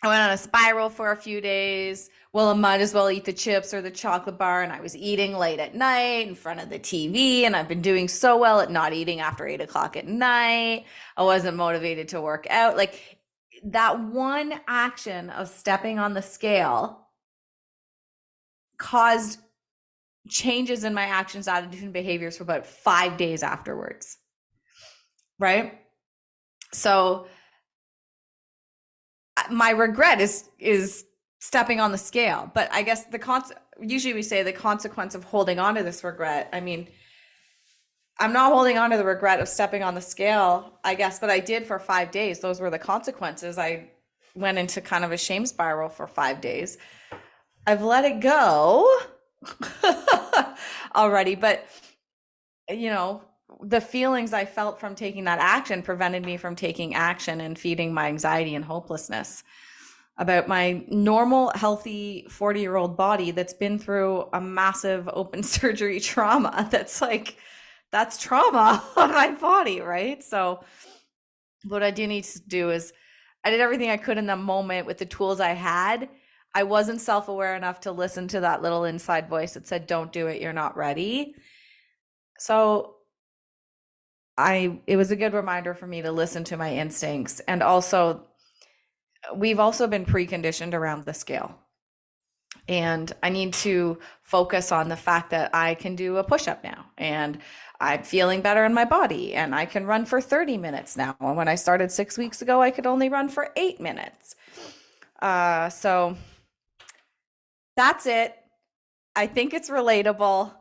I went on a spiral for a few days. Well, I might as well eat the chips or the chocolate bar. And I was eating late at night in front of the TV. And I've been doing so well at not eating after 8 o'clock at night. I wasn't motivated to work out. Like that one action of stepping on the scale caused changes in my actions, attitude, and behaviors for about 5 days afterwards. Right? So my regret is stepping on the scale, but I guess usually we say the consequence of holding on to this regret. I mean, I'm not holding on to the regret of stepping on the scale, I guess, but I did for 5 days. Those were the consequences. I went into kind of a shame spiral for 5 days. I've let it go already, but you know, the feelings I felt from taking that action prevented me from taking action and feeding my anxiety and hopelessness about my normal, healthy 40-year-old body that's been through a massive open surgery trauma. That's trauma on my body, right? So, what I do need to do is I did everything I could in the moment with the tools I had. I wasn't self aware enough to listen to that little inside voice that said, don't do it, you're not ready. So, it was a good reminder for me to listen to my instincts. And also, we've also been preconditioned around the scale. And I need to focus on the fact that I can do a push up now and I'm feeling better in my body and I can run for 30 minutes now. And when I started 6 weeks ago, I could only run for 8 minutes. So that's it. I think it's relatable.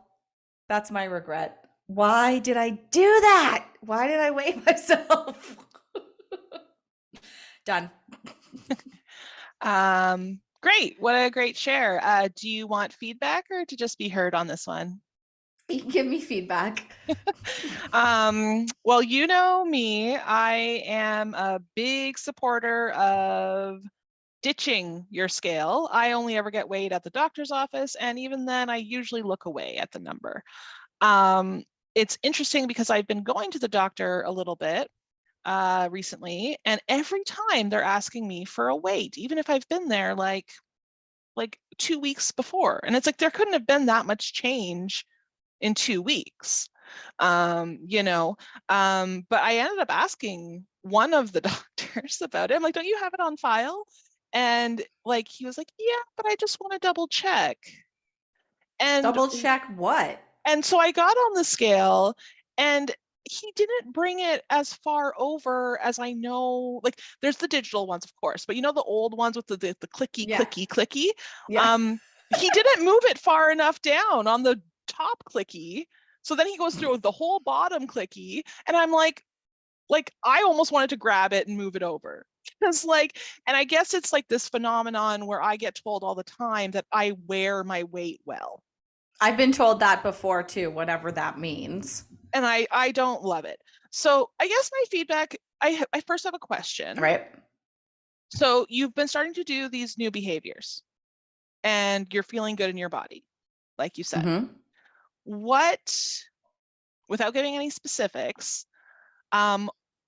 That's my regret. Why did I do that? Why did I weigh myself? Done. Great. What a great share. Do you want feedback or to just be heard on this one? You can give me feedback. Well, you know me, I am a big supporter of ditching your scale. I only ever get weighed at the doctor's office, and even then I usually look away at the number. It's interesting because I've been going to the doctor a little bit recently, and every time they're asking me for a weight, even if I've been there like 2 weeks before. And it's like there couldn't have been that much change in 2 weeks. But I ended up asking one of the doctors about it. I'm like, don't you have it on file? And like he was like, yeah, but I just want to double check. And double check what? And so I got on the scale, and he didn't bring it as far over as I know. Like there's the digital ones, of course, but you know the old ones with the clicky, Yeah. clicky. Yeah. He didn't move it far enough down on the top clicky. So then he goes through the whole bottom clicky, and I'm like I almost wanted to grab it and move it over. Because and I guess it's like this phenomenon where I get told all the time that I wear my weight well. I've been told that before too, whatever that means. And I don't love it. So I guess my feedback, I first have a question. Right. So you've been starting to do these new behaviors and you're feeling good in your body, like you said. Mm-hmm. What, without giving any specifics,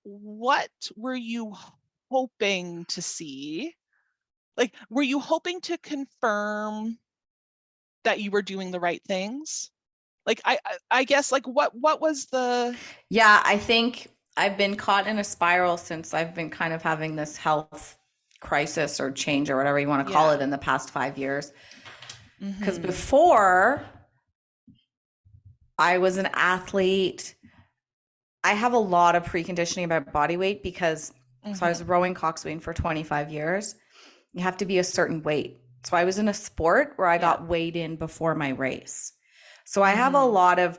what were you hoping to see? Like, were you hoping to confirm that you were doing the right things? Like, I guess, like, what was the... Yeah, I think I've been caught in a spiral since I've been kind of having this health crisis or change or whatever you want to call it in the past 5 years. Because before I was an athlete, I have a lot of preconditioning about body weight because so I was rowing coxswain for 25 years. You have to be a certain weight. So I was in a sport where I got weighed in before my race. So I have a lot of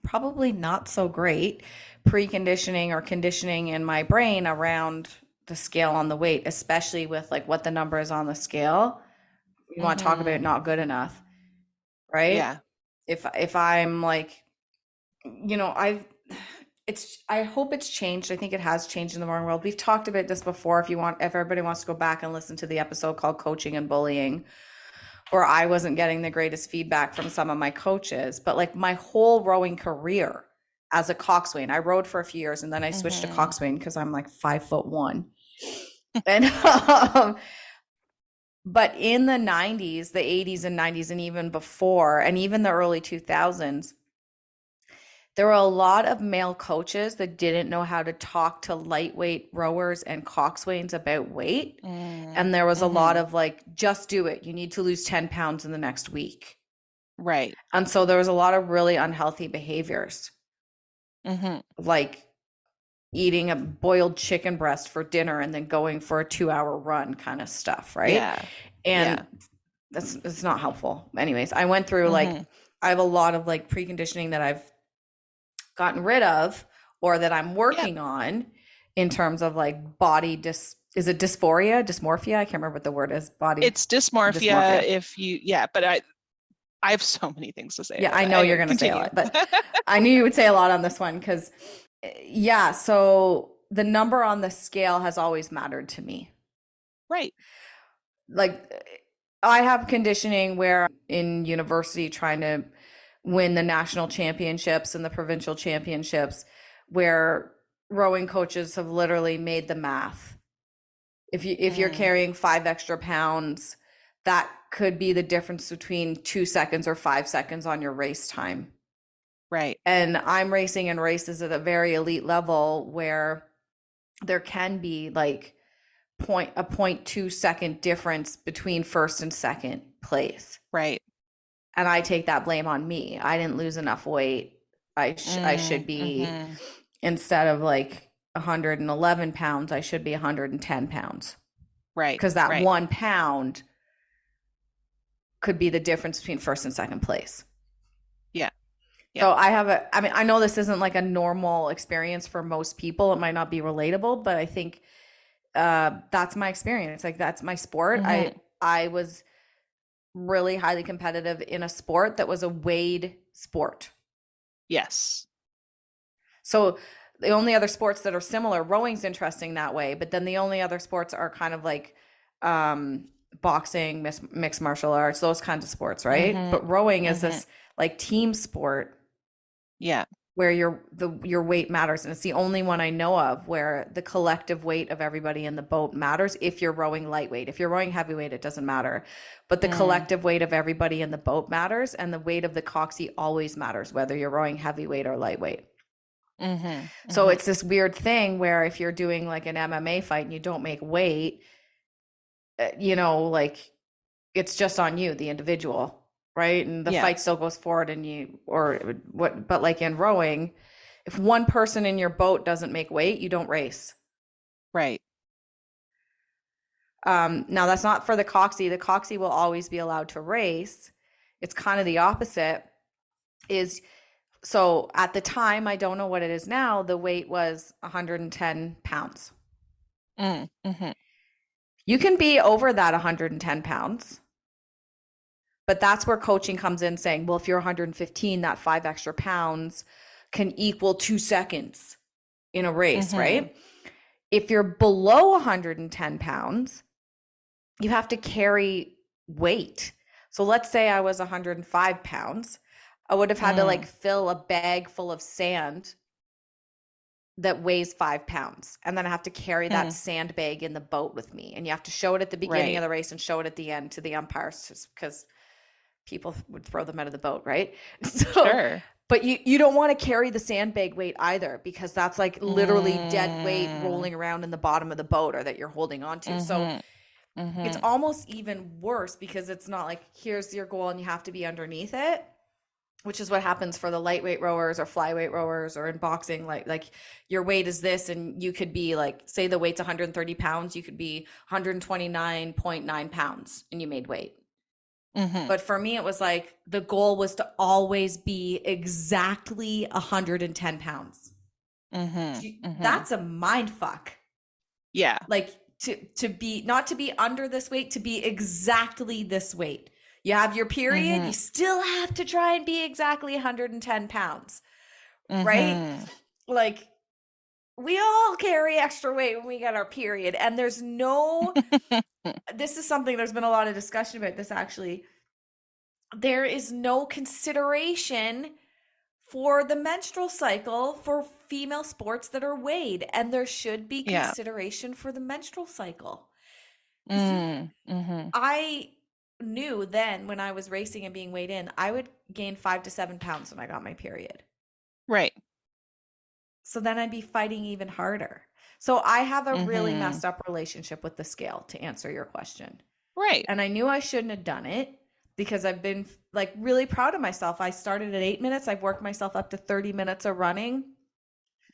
probably not so great preconditioning or conditioning in my brain around the scale on the weight, especially with like what the number is on the scale. You want to talk about not good enough, right? Yeah. If I'm like, I hope it's changed. I think it has changed in the modern world. We've talked about this before. If everybody wants to go back and listen to the episode called Coaching and Bullying, where I wasn't getting the greatest feedback from some of my coaches, but like my whole rowing career as a coxswain, I rowed for a few years and then I switched to coxswain because I'm like 5'1". And but in the 90s, the 80s and 90s, and even before, and even the early 2000s, there were a lot of male coaches that didn't know how to talk to lightweight rowers and coxswains about weight. And there was a lot of like, just do it. You need to lose 10 pounds in the next week. Right. And so there was a lot of really unhealthy behaviors, like eating a boiled chicken breast for dinner and then going for a 2-hour run kind of stuff. Right. Yeah. And it's not helpful. Anyways, I went through like, I have a lot of like preconditioning that I've gotten rid of or that I'm working on in terms of like body Is it dysphoria, dysmorphia? I can't remember what the word is. Body It's dysmorphia dysmorphia. if you, yeah, but I have so many things to say Yeah, about I that. know you're Anyway, going to say a continue. lot, but I knew you would say a lot on this one because, yeah, so the number on the scale has always mattered to me. Right. Like, I have conditioning where in university trying to win the national championships and the provincial championships, where rowing coaches have literally made the math. If you're Mm, carrying 5 extra pounds, that could be the difference between 2 seconds or 5 seconds on your race time. right. And I'm racing in races at a very elite level where there can be like 0.2 second difference between first and second place. Right. And I take that blame on me. I didn't lose enough weight. I should be, Mm-hmm. instead of like 111 pounds, I should be 110 pounds. Right. Because that Right. 1 pound could be the difference between first and second place. Yeah. Yeah. So I mean, I know this isn't like a normal experience for most people. It might not be relatable, but I think that's my experience. Like that's my sport. Mm-hmm. I was really highly competitive in a sport that was a weighed sport. Yes. So the only other sports that are similar, rowing's interesting that way, but then the only other sports are kind of like um, boxing, mixed martial arts, those kinds of sports, right? Mm-hmm. But rowing is Mm-hmm. this like team sport Yeah. where your weight matters, and it's the only one I know of where the collective weight of everybody in the boat matters. If you're rowing lightweight, if you're rowing heavyweight, it doesn't matter, but the Mm. collective weight of everybody in the boat matters, and the weight of the coxie always matters, whether you're rowing heavyweight or lightweight. Mm-hmm. So Mm-hmm. it's this weird thing where if you're doing like an MMA fight and you don't make weight, like it's just on you, the individual, right? And the Yeah. fight still goes forward and you, or what, but like in rowing, if one person in your boat doesn't make weight, you don't race. Right. Now that's not for the coxie. The coxie will always be allowed to race. It's kind of the opposite is, so at the time, I don't know what it is now, the weight was 110 pounds. Mm-hmm. You can be over that 110 pounds, but that's where coaching comes in saying, well, if you're 115, that 5 extra pounds can equal 2 seconds in a race, Mm-hmm. right? If you're below 110 pounds, you have to carry weight. So let's say I was 105 pounds. I would have had to like Mm. fill a bag full of sand that weighs 5 pounds. And then I have to carry that Mm. sandbag in the boat with me. And you have to show it at the beginning of Right. the race and show it at the end to the umpires just because people would throw them out of the boat, right? So, Sure. but you don't want to carry the sandbag weight either because that's like literally dead weight Mm. rolling around in the bottom of the boat or that you're holding on to. So Mm-hmm. it's Mm-hmm. almost even worse because it's not like here's your goal and you have to be underneath it, which is what happens for the lightweight rowers or flyweight rowers or in boxing. Like your weight is this, and you could be like, say the weight's 130 pounds, you could be 129.9 pounds and you made weight. Mm-hmm. But for me, it was like the goal was to always be exactly 110 pounds. Mm-hmm. Mm-hmm. That's a mind fuck. Yeah. Like to be not to be under this weight, to be exactly this weight. You have your period, Mm-hmm. you still have to try and be exactly 110 pounds, right? Mm-hmm. Like we all carry extra weight when we get our period. And there's no, this is something there's been a lot of discussion about this actually. There is no consideration for the menstrual cycle for female sports that are weighed, and there should be Yeah. consideration for the menstrual cycle. Mm-hmm. I knew then when I was racing and being weighed in, I would gain 5 to 7 pounds when I got my period. Right. So then I'd be fighting even harder. So I have a really Mm-hmm. messed up relationship with the scale, to answer your question. Right. And I knew I shouldn't have done it because I've been like really proud of myself. I started at 8 minutes. I've worked myself up to 30 minutes of running.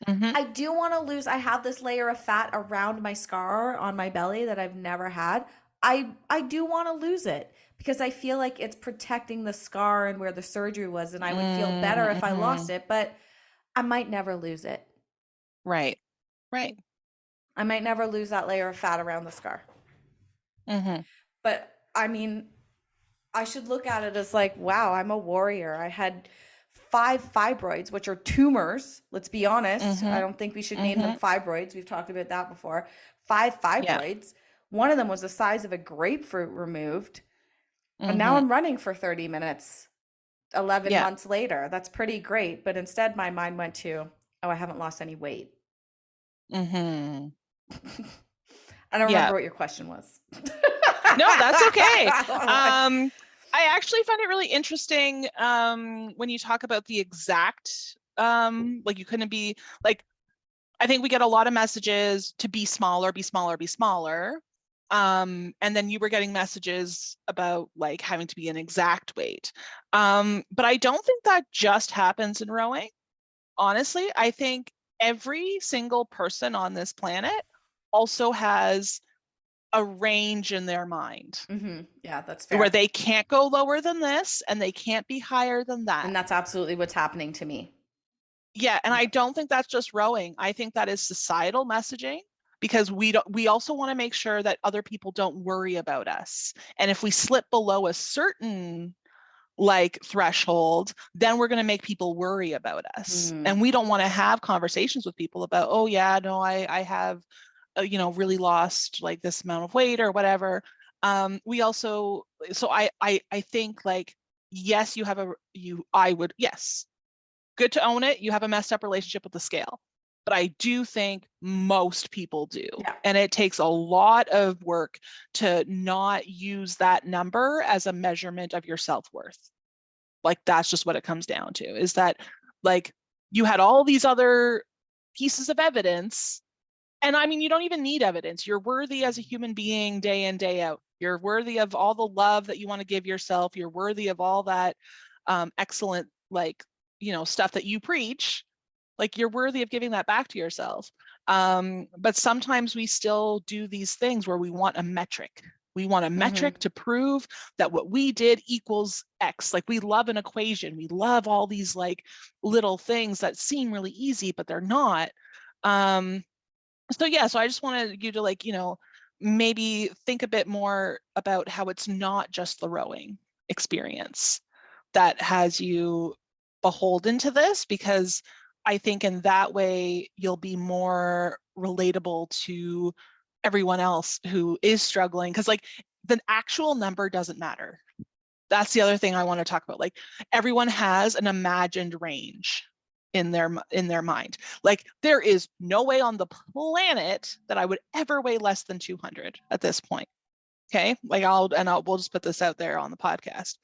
Mm-hmm. I do want to lose. I have this layer of fat around my scar on my belly that I've never had. I do want to lose it because I feel like it's protecting the scar and where the surgery was, and I would feel better if I Mm-hmm. lost it, but I might never lose it. Right. Right. I might never lose that layer of fat around the scar. Mm-hmm. But I mean, I should look at it as like, wow, I'm a warrior. I had 5 fibroids, which are tumors. Let's be honest. I Mm-hmm. don't think we should name them Mm-hmm. fibroids. We've talked about that before. Five Yeah. fibroids. One of them was the size of a grapefruit removed. And now Mm-hmm. I'm running for 30 minutes 11 Yeah. months later. That's pretty great. But instead, my mind went to, oh, I haven't lost any weight. Mm-hmm. I don't Yeah. remember what your question was. No, that's okay. I don't know why. I actually find it really interesting when you talk about the exact like you couldn't be like I think we get a lot of messages to be smaller, be smaller, be smaller. And then you were getting messages about like having to be an exact weight. But I don't think that just happens in rowing. Honestly, I think every single person on this planet also has a range in their mind Yeah, that's where fair. they can't go lower than this and they can't be higher than And that. that's absolutely what's happening to me. Yeah, and Yeah. I don't think that's just rowing. I think that is societal messaging because we also want to make sure that other people don't worry about us. And if we slip below a certain like threshold, then we're going to make people worry about us. Hmm. And we don't want to have conversations with people about, oh yeah, no, I have really lost like this amount of weight or whatever. We also, so I think like, yes, yes, good to own it. You have a messed up relationship with the scale. But I do think most people do. Yeah. And it takes a lot of work to not use that number as a measurement of your self-worth. Like that's just what it comes down to, is that like you had all these other pieces of evidence. And I mean, you don't even need evidence. You're worthy as a human being day in, day out. You're worthy of all the love that you want to give yourself. You're worthy of all that excellent, like, stuff that you preach. Like you're worthy of giving that back to yourself. But sometimes we still do these things where we want a metric. We want a Hmm. metric to prove that what we did equals X. Like we love an equation. We love all these like little things that seem really easy, but they're not. So yeah, so I just wanted you to like, maybe think a bit more about how it's not just the rowing experience that has you beholden to this, because I think in that way you'll be more relatable to everyone else who is struggling, because like the actual number doesn't matter. That's the other thing I want to talk about. Like everyone has an imagined range in their mind. Like there is no way on the planet that I would ever weigh less than 200 at this point. Okay, like we'll just put this out there on the podcast.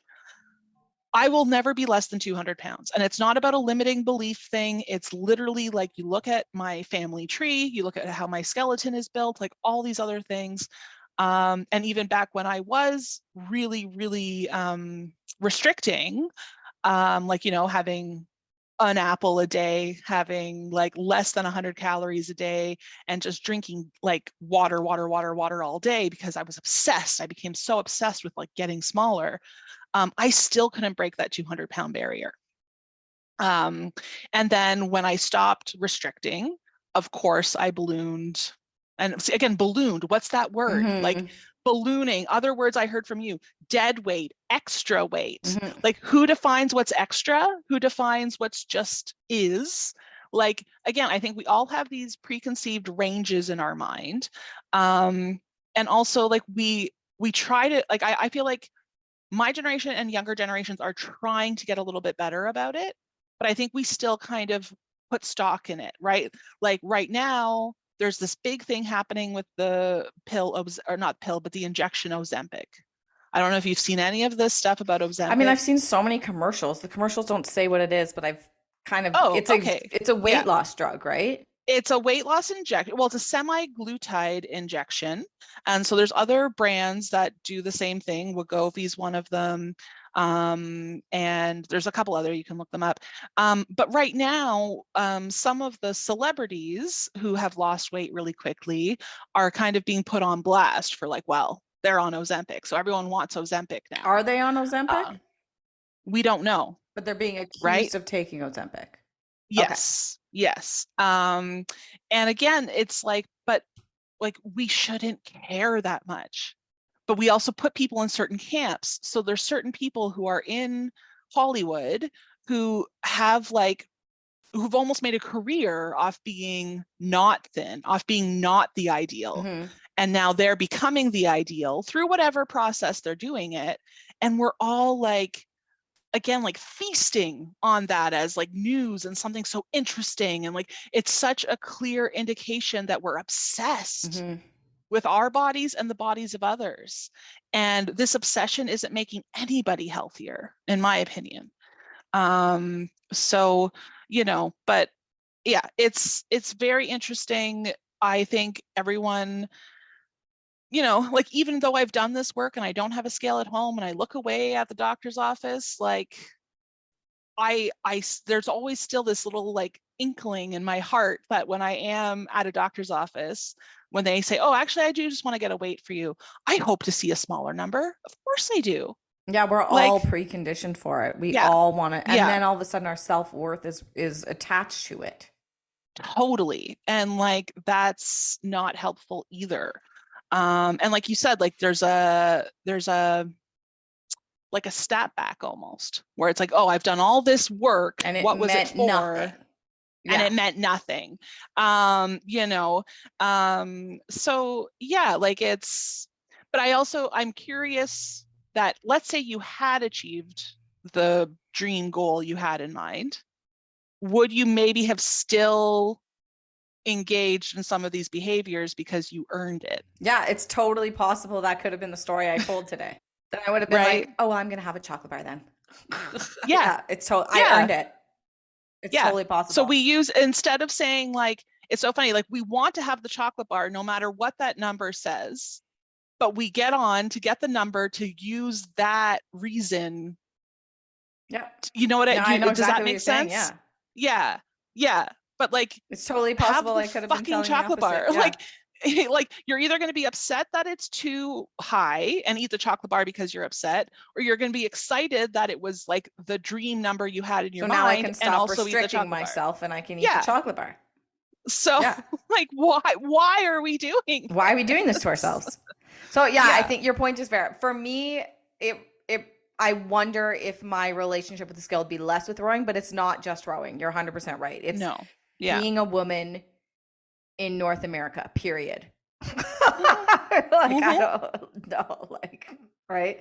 I will never be less than 200 pounds. And it's not about a limiting belief thing. It's literally like you look at my family tree, you look at how my skeleton is built, like all these other things. And even back when I was really, really restricting, like, having an apple a day, having like less than 100 calories a day, and just drinking like water, water, water, water all day because I was obsessed. I became so obsessed with like getting smaller. I still couldn't break that 200-pound barrier. And then when I stopped restricting, of course, I ballooned. And again, ballooned, what's that word? Like Hmm. ballooning. Other words I heard from you: dead weight, extra weight. Hmm. Like who defines what's extra? Who defines what's just is? Like, again, I think we all have these preconceived ranges in our mind. And also like we try to, like, I feel like my generation and younger generations are trying to get a little bit better about it, but I think we still kind of put stock in it, right? Like right now, there's this big thing happening with the or not pill, but the injection Ozempic. I don't know if you've seen any of this stuff about I mean, Ozempic. I've seen so many commercials. The commercials don't say what it is, but I've kind of Oh, it's a okay. it's a Yeah. weight loss drug, right? It's a weight loss injection. Well, it's a semi-glutide injection. And so there's other brands that do the same thing. Wegovy's one of them. And there's a couple other, you can look them up. But right now, some of the celebrities who have lost weight really quickly are kind of being put on blast for like, well, they're on Ozempic. So everyone wants Ozempic now. Are they on Ozempic? Uh, we don't know, But they're being right? accused of taking Ozempic. Okay. Yes, yes. And again, it's like, but like we shouldn't care that much. But we also put people in certain camps. So there's certain people who are in Hollywood who have like who've almost made a career off being not thin, off being not the ideal. Mm-hmm. And now they're becoming the ideal through whatever process they're doing it. And we're all like, again, like feasting on that as like news and something so interesting. And like, it's such a clear indication that we're obsessed Mm-hmm. with our bodies and the bodies of others. And this obsession isn't making anybody healthier, in my opinion. So, but yeah, it's very interesting. I think everyone, like even though I've done this work and I don't have a scale at home and I look away at the doctor's office, like there's always still this little like inkling in my heart that when I am at a doctor's office, when they say, oh, actually, I do just want to get a weight for you, I hope to see a smaller number. Of course I do. Yeah, we're all Like, preconditioned for it. We yeah, all want to, and yeah, then all of a sudden our self-worth is attached to it. totally. And like, that's not helpful either. And like you said, like there's a like a stat back almost where it's like, oh, I've done all this work. And it What was it meant nothing. for? And Yeah. it meant nothing. So yeah, like but I'm curious that let's say you had achieved the dream goal you had in mind, would you maybe have still engaged in some of these behaviors because you earned it, Yeah, it's totally possible that could have been the story I told today. Then I would have been right? like, oh, I'm gonna have a chocolate bar then. Yeah, Yeah, I yeah, earned it. It's yeah. totally So possible. we use, instead of saying like, it's so funny, like we want to have the chocolate bar no matter what that number says, but we get on to get the number to use that reason. Yeah. You know what No, I know does exactly that what make you're saying. sense? Yeah. Yeah. Yeah. But like, It's totally have possible the I could have been fucking telling the chocolate opposite. bar. Yeah. Like you're either going to be upset that it's too high and eat the chocolate bar because you're upset, or you're going to be excited that it was like the dream number you had in your So now I mind can and stop also eat the restricting chocolate bar. myself and I can eat the Yeah. chocolate bar. So Yeah. like, why are we doing Why are we doing this to this? ourselves? So yeah, I Yeah. think your point is fair. For me, it I wonder if my relationship with the skill would be less with rowing, but it's not just rowing. You're 100% right. It's No. Yeah. being a woman in North America, period. Hmm. Like I Hmm. don't know, like right?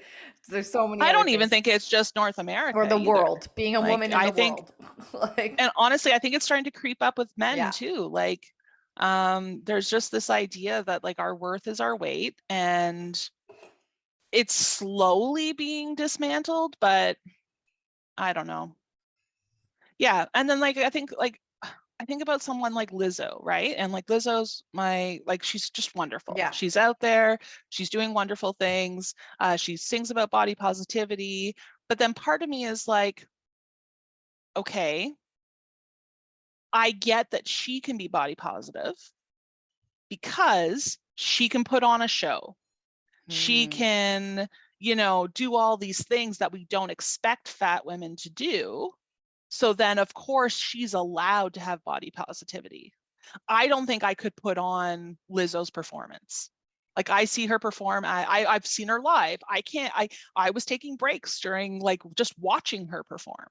There's so many I other don't even things. think it's just North Or America the either. world, being a Like woman in I the think, world. Like and honestly, I think it's starting to creep up with men yeah. too. Like, there's just this idea that like our worth is our weight, and it's slowly being dismantled, but I don't know. Yeah, and then like I think about someone like Lizzo, right? And like Lizzo's she's just wonderful. Yeah. She's out there, she's doing wonderful things. She sings about body positivity, but then part of me is like, okay, I get that she can be body positive because she can put on a show. She Hmm. can, do all these things that we don't expect fat women to do. So then, of course, she's allowed to have body positivity. I don't think I could put on Lizzo's performance. Like I see her perform. I've seen her live. I can't. I was taking breaks during like just watching her perform.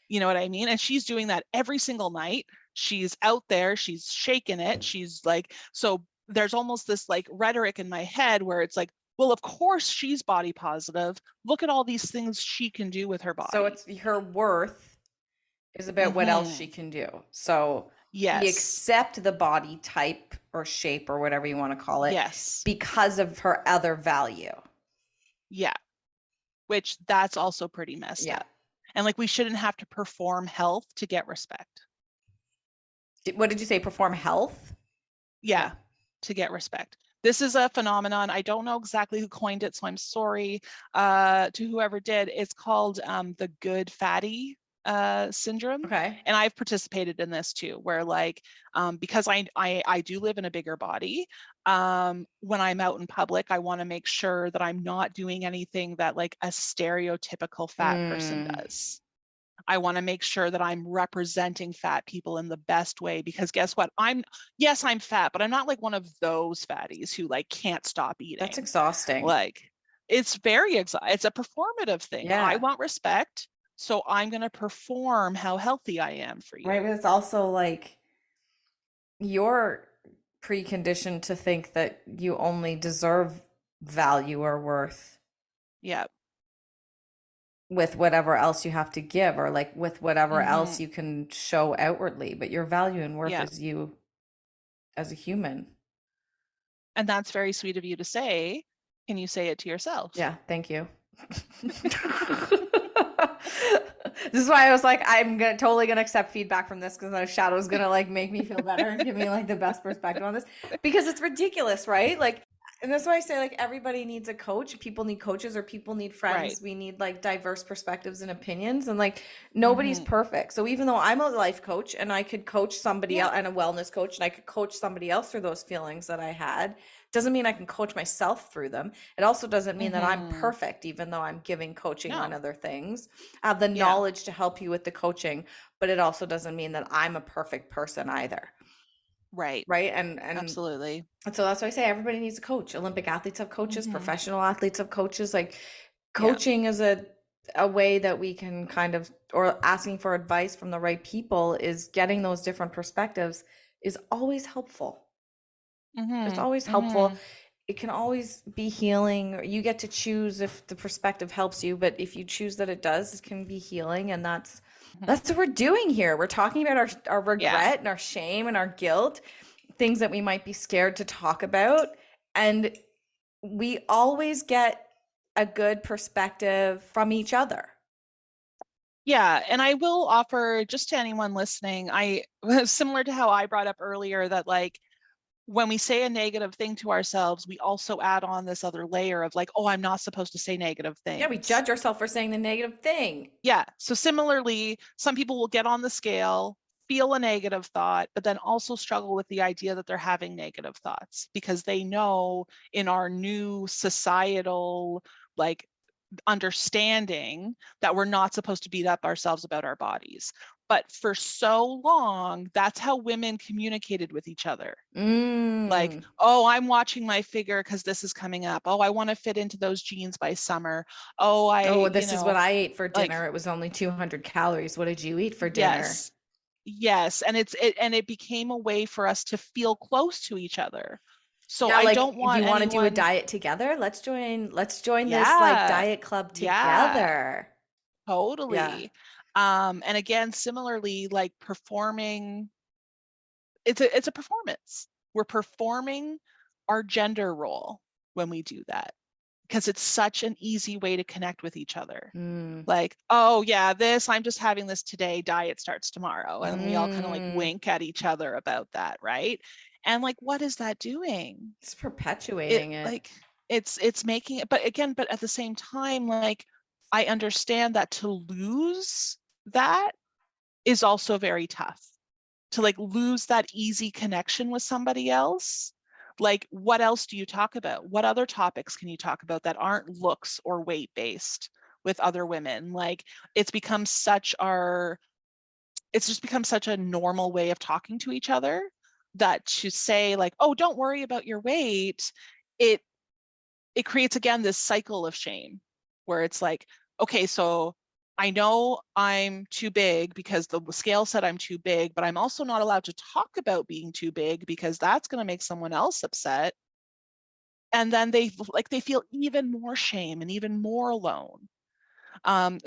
You know what I mean? And she's doing that every single night. She's out there, she's shaking it. She's like, so there's almost this like rhetoric in my head where it's like, well, of course she's body positive. Look at all these things she can do with her So body. it's her worth is about what else she Mm-hmm. can do. So we Yes. accept the body type or shape or whatever you want to call it Yes. because of her other value. Yeah. Which that's also pretty messed Yeah. up. And like we shouldn't have to perform health to get respect. What did you say? Perform health? Yeah, Yeah. to get respect. This is a phenomenon. I don't know exactly who coined it, so I'm sorry to whoever did. It's called the good fatty syndrome. Okay. And I've participated in this too, where like, because I do live in a bigger body, when I'm out in public, I want to make sure that I'm not doing anything that like a stereotypical fat person Mm. does. I want to make sure that I'm representing fat people in the best way, because guess what? Yes, I'm fat, but I'm not like one of those fatties who like can't stop That's eating. exhausting. Like it's very it's a performative thing. I Yeah. want respect, so I'm going to perform how healthy I am for Right. you. But it's also like you're preconditioned to think that you only deserve value or worth Yeah. with whatever else you have to give, or like with whatever else Mm-hmm. you can show outwardly. But your value and worth Yeah. is you as a human. And that's very sweet of you to say. Can you say it to yourself? Yeah. Thank you. This is why I was like, totally gonna accept feedback from this because Shadow's gonna like make me feel better and give me like the best perspective on this because it's ridiculous, right? Like, and that's why I say like everybody needs a coach. People need coaches or people need Right. friends. We need like diverse perspectives and opinions, and like nobody's Mm-hmm. perfect. So even though I'm a life coach and I could coach somebody Yeah. else and a wellness coach and I could coach somebody else through those feelings that I had, doesn't mean I can coach myself through them. It also doesn't mean that I'm Mm-hmm. perfect, even though I'm giving coaching on No. other things. I have the Yeah. knowledge to help you with the coaching, but it also doesn't mean that I'm a perfect person either. Right. Right. And so that's why I say everybody needs a coach. Olympic athletes have coaches, Mm-hmm. professional athletes have coaches. Like Yeah. coaching is a way that we can kind of, or asking for advice from the right people, is getting those different perspectives is always helpful. It's Mm-hmm. always helpful. Mm-hmm. It can always be healing. You get to choose if the perspective helps you, but if you choose that it does, it can be healing. And Mm-hmm. that's what we're doing here. We're talking about our Yeah. regret and our shame and our guilt, things that we might be scared to talk about. And we always get a good perspective from each other. Yeah, and I will offer just to anyone listening, I similar to how I brought up earlier that like when we say a negative thing to ourselves, we also add on this other layer of like, oh, I'm not supposed to say negative Yeah, we things. judge ourselves for saying the negative thing. Yeah. So similarly, some people will get on the scale, feel a negative thought, but then also struggle with the idea that they're having negative thoughts because they know in our new societal like understanding that we're not supposed to beat up ourselves about our bodies. But for so long, that's how women communicated with each other. Like, Mm. oh, I'm watching my figure because this is coming up. Oh, I want to fit into those jeans by summer. Oh, Oh, this is what I ate for like, dinner. It was only 200 calories. What did you eat for dinner? yes, yes. And it became a way for us to feel close to each other. So Yeah, I like, don't do want you want to do a anyone, diet together? Let's join this like yeah, diet club yeah, together. Yeah. totally. And again, similarly, like performing, it's a performance. We're performing our gender role when we do that because it's such an easy way to connect with each other. Mm. Like, oh yeah, I'm just having this today, diet starts tomorrow. And we all kind of like Mm. wink at each other about that, right? And like, what is that doing? It's It perpetuating it. like it's making it, but again, but at the same time, like I understand that to lose that is also very tough. To like lose that easy connection with somebody else. Like, what else do you talk about? What other topics can you talk about that aren't looks or weight based with other women? Like, it's just become such a normal way of talking to each other that to say like, oh, don't worry about your weight, it it creates again this cycle of shame where it's like, okay, so I know I'm too big because the scale said I'm too big, but I'm also not allowed to talk about being too big because that's going to make someone else upset. And then they feel even more shame and even more alone.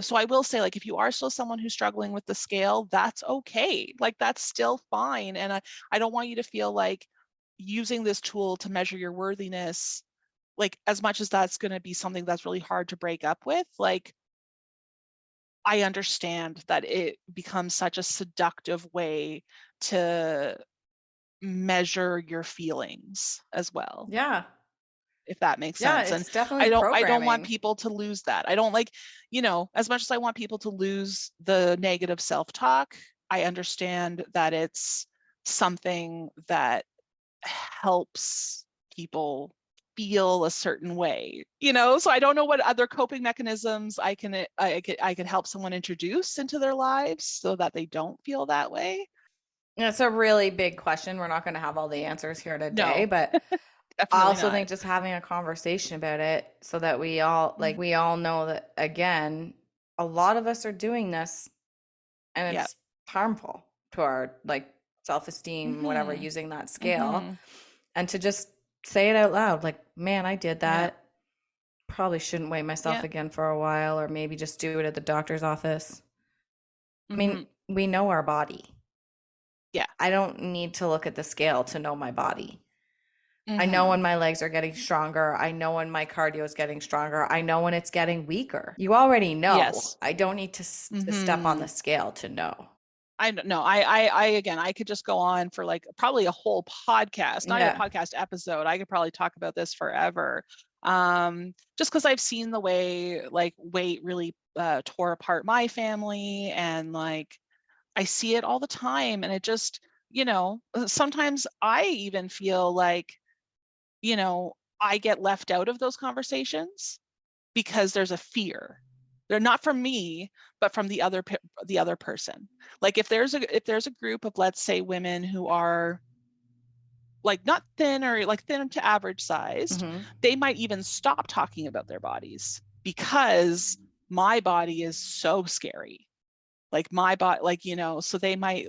So I will say, like, if you are still someone who's struggling with the scale, that's okay. Like, that's still fine. And I don't want you to feel like using this tool to measure your worthiness, like, as much as that's going to be something that's really hard to break up with, like, I understand that it becomes such a seductive way to measure your feelings as well, Yeah. if that makes Yeah, sense. And it's definitely I don't want programming. people to lose that. I don't like, as much as I want people to lose the negative self-talk, I understand that it's something that helps people feel a certain way, so I don't know what other coping mechanisms I could help someone introduce into their lives so that they don't feel that way. It's a really big question. We're not going to have all the answers here today, No, but I definitely also not. think just having a conversation about it so that we all know that, again, a lot of us are doing this and Yeah. it's harmful to our self-esteem, whatever, Mm-hmm. using that scale. Mm-hmm. And to just say it out loud, like, man, I did Yeah. that. Probably shouldn't weigh myself Yeah. again for a while, or maybe just do it at the doctor's office. I Mm-hmm. mean, we know our body. Yeah. I don't need to look at the scale to know my body. I know Mm-hmm. when my legs are getting stronger. I know when my cardio is getting stronger. I know when it's getting weaker. You already know. Yes. I don't need to step on Mm-hmm. the scale to know. I don't know. Again, I could just go on for like probably a whole podcast, not even a Yeah. podcast episode. I could probably talk about this forever. Just because I've seen the way like weight really tore apart my family, and like I see it all the time, and it just, sometimes I even feel like, I get left out of those conversations because there's a fear. They're not from me, but from the other person. Like if there's a group of, let's say, women who are like not thin or like thin to average sized, Hmm. they might even stop talking about their bodies because my body is so scary. Like my body, like, so they might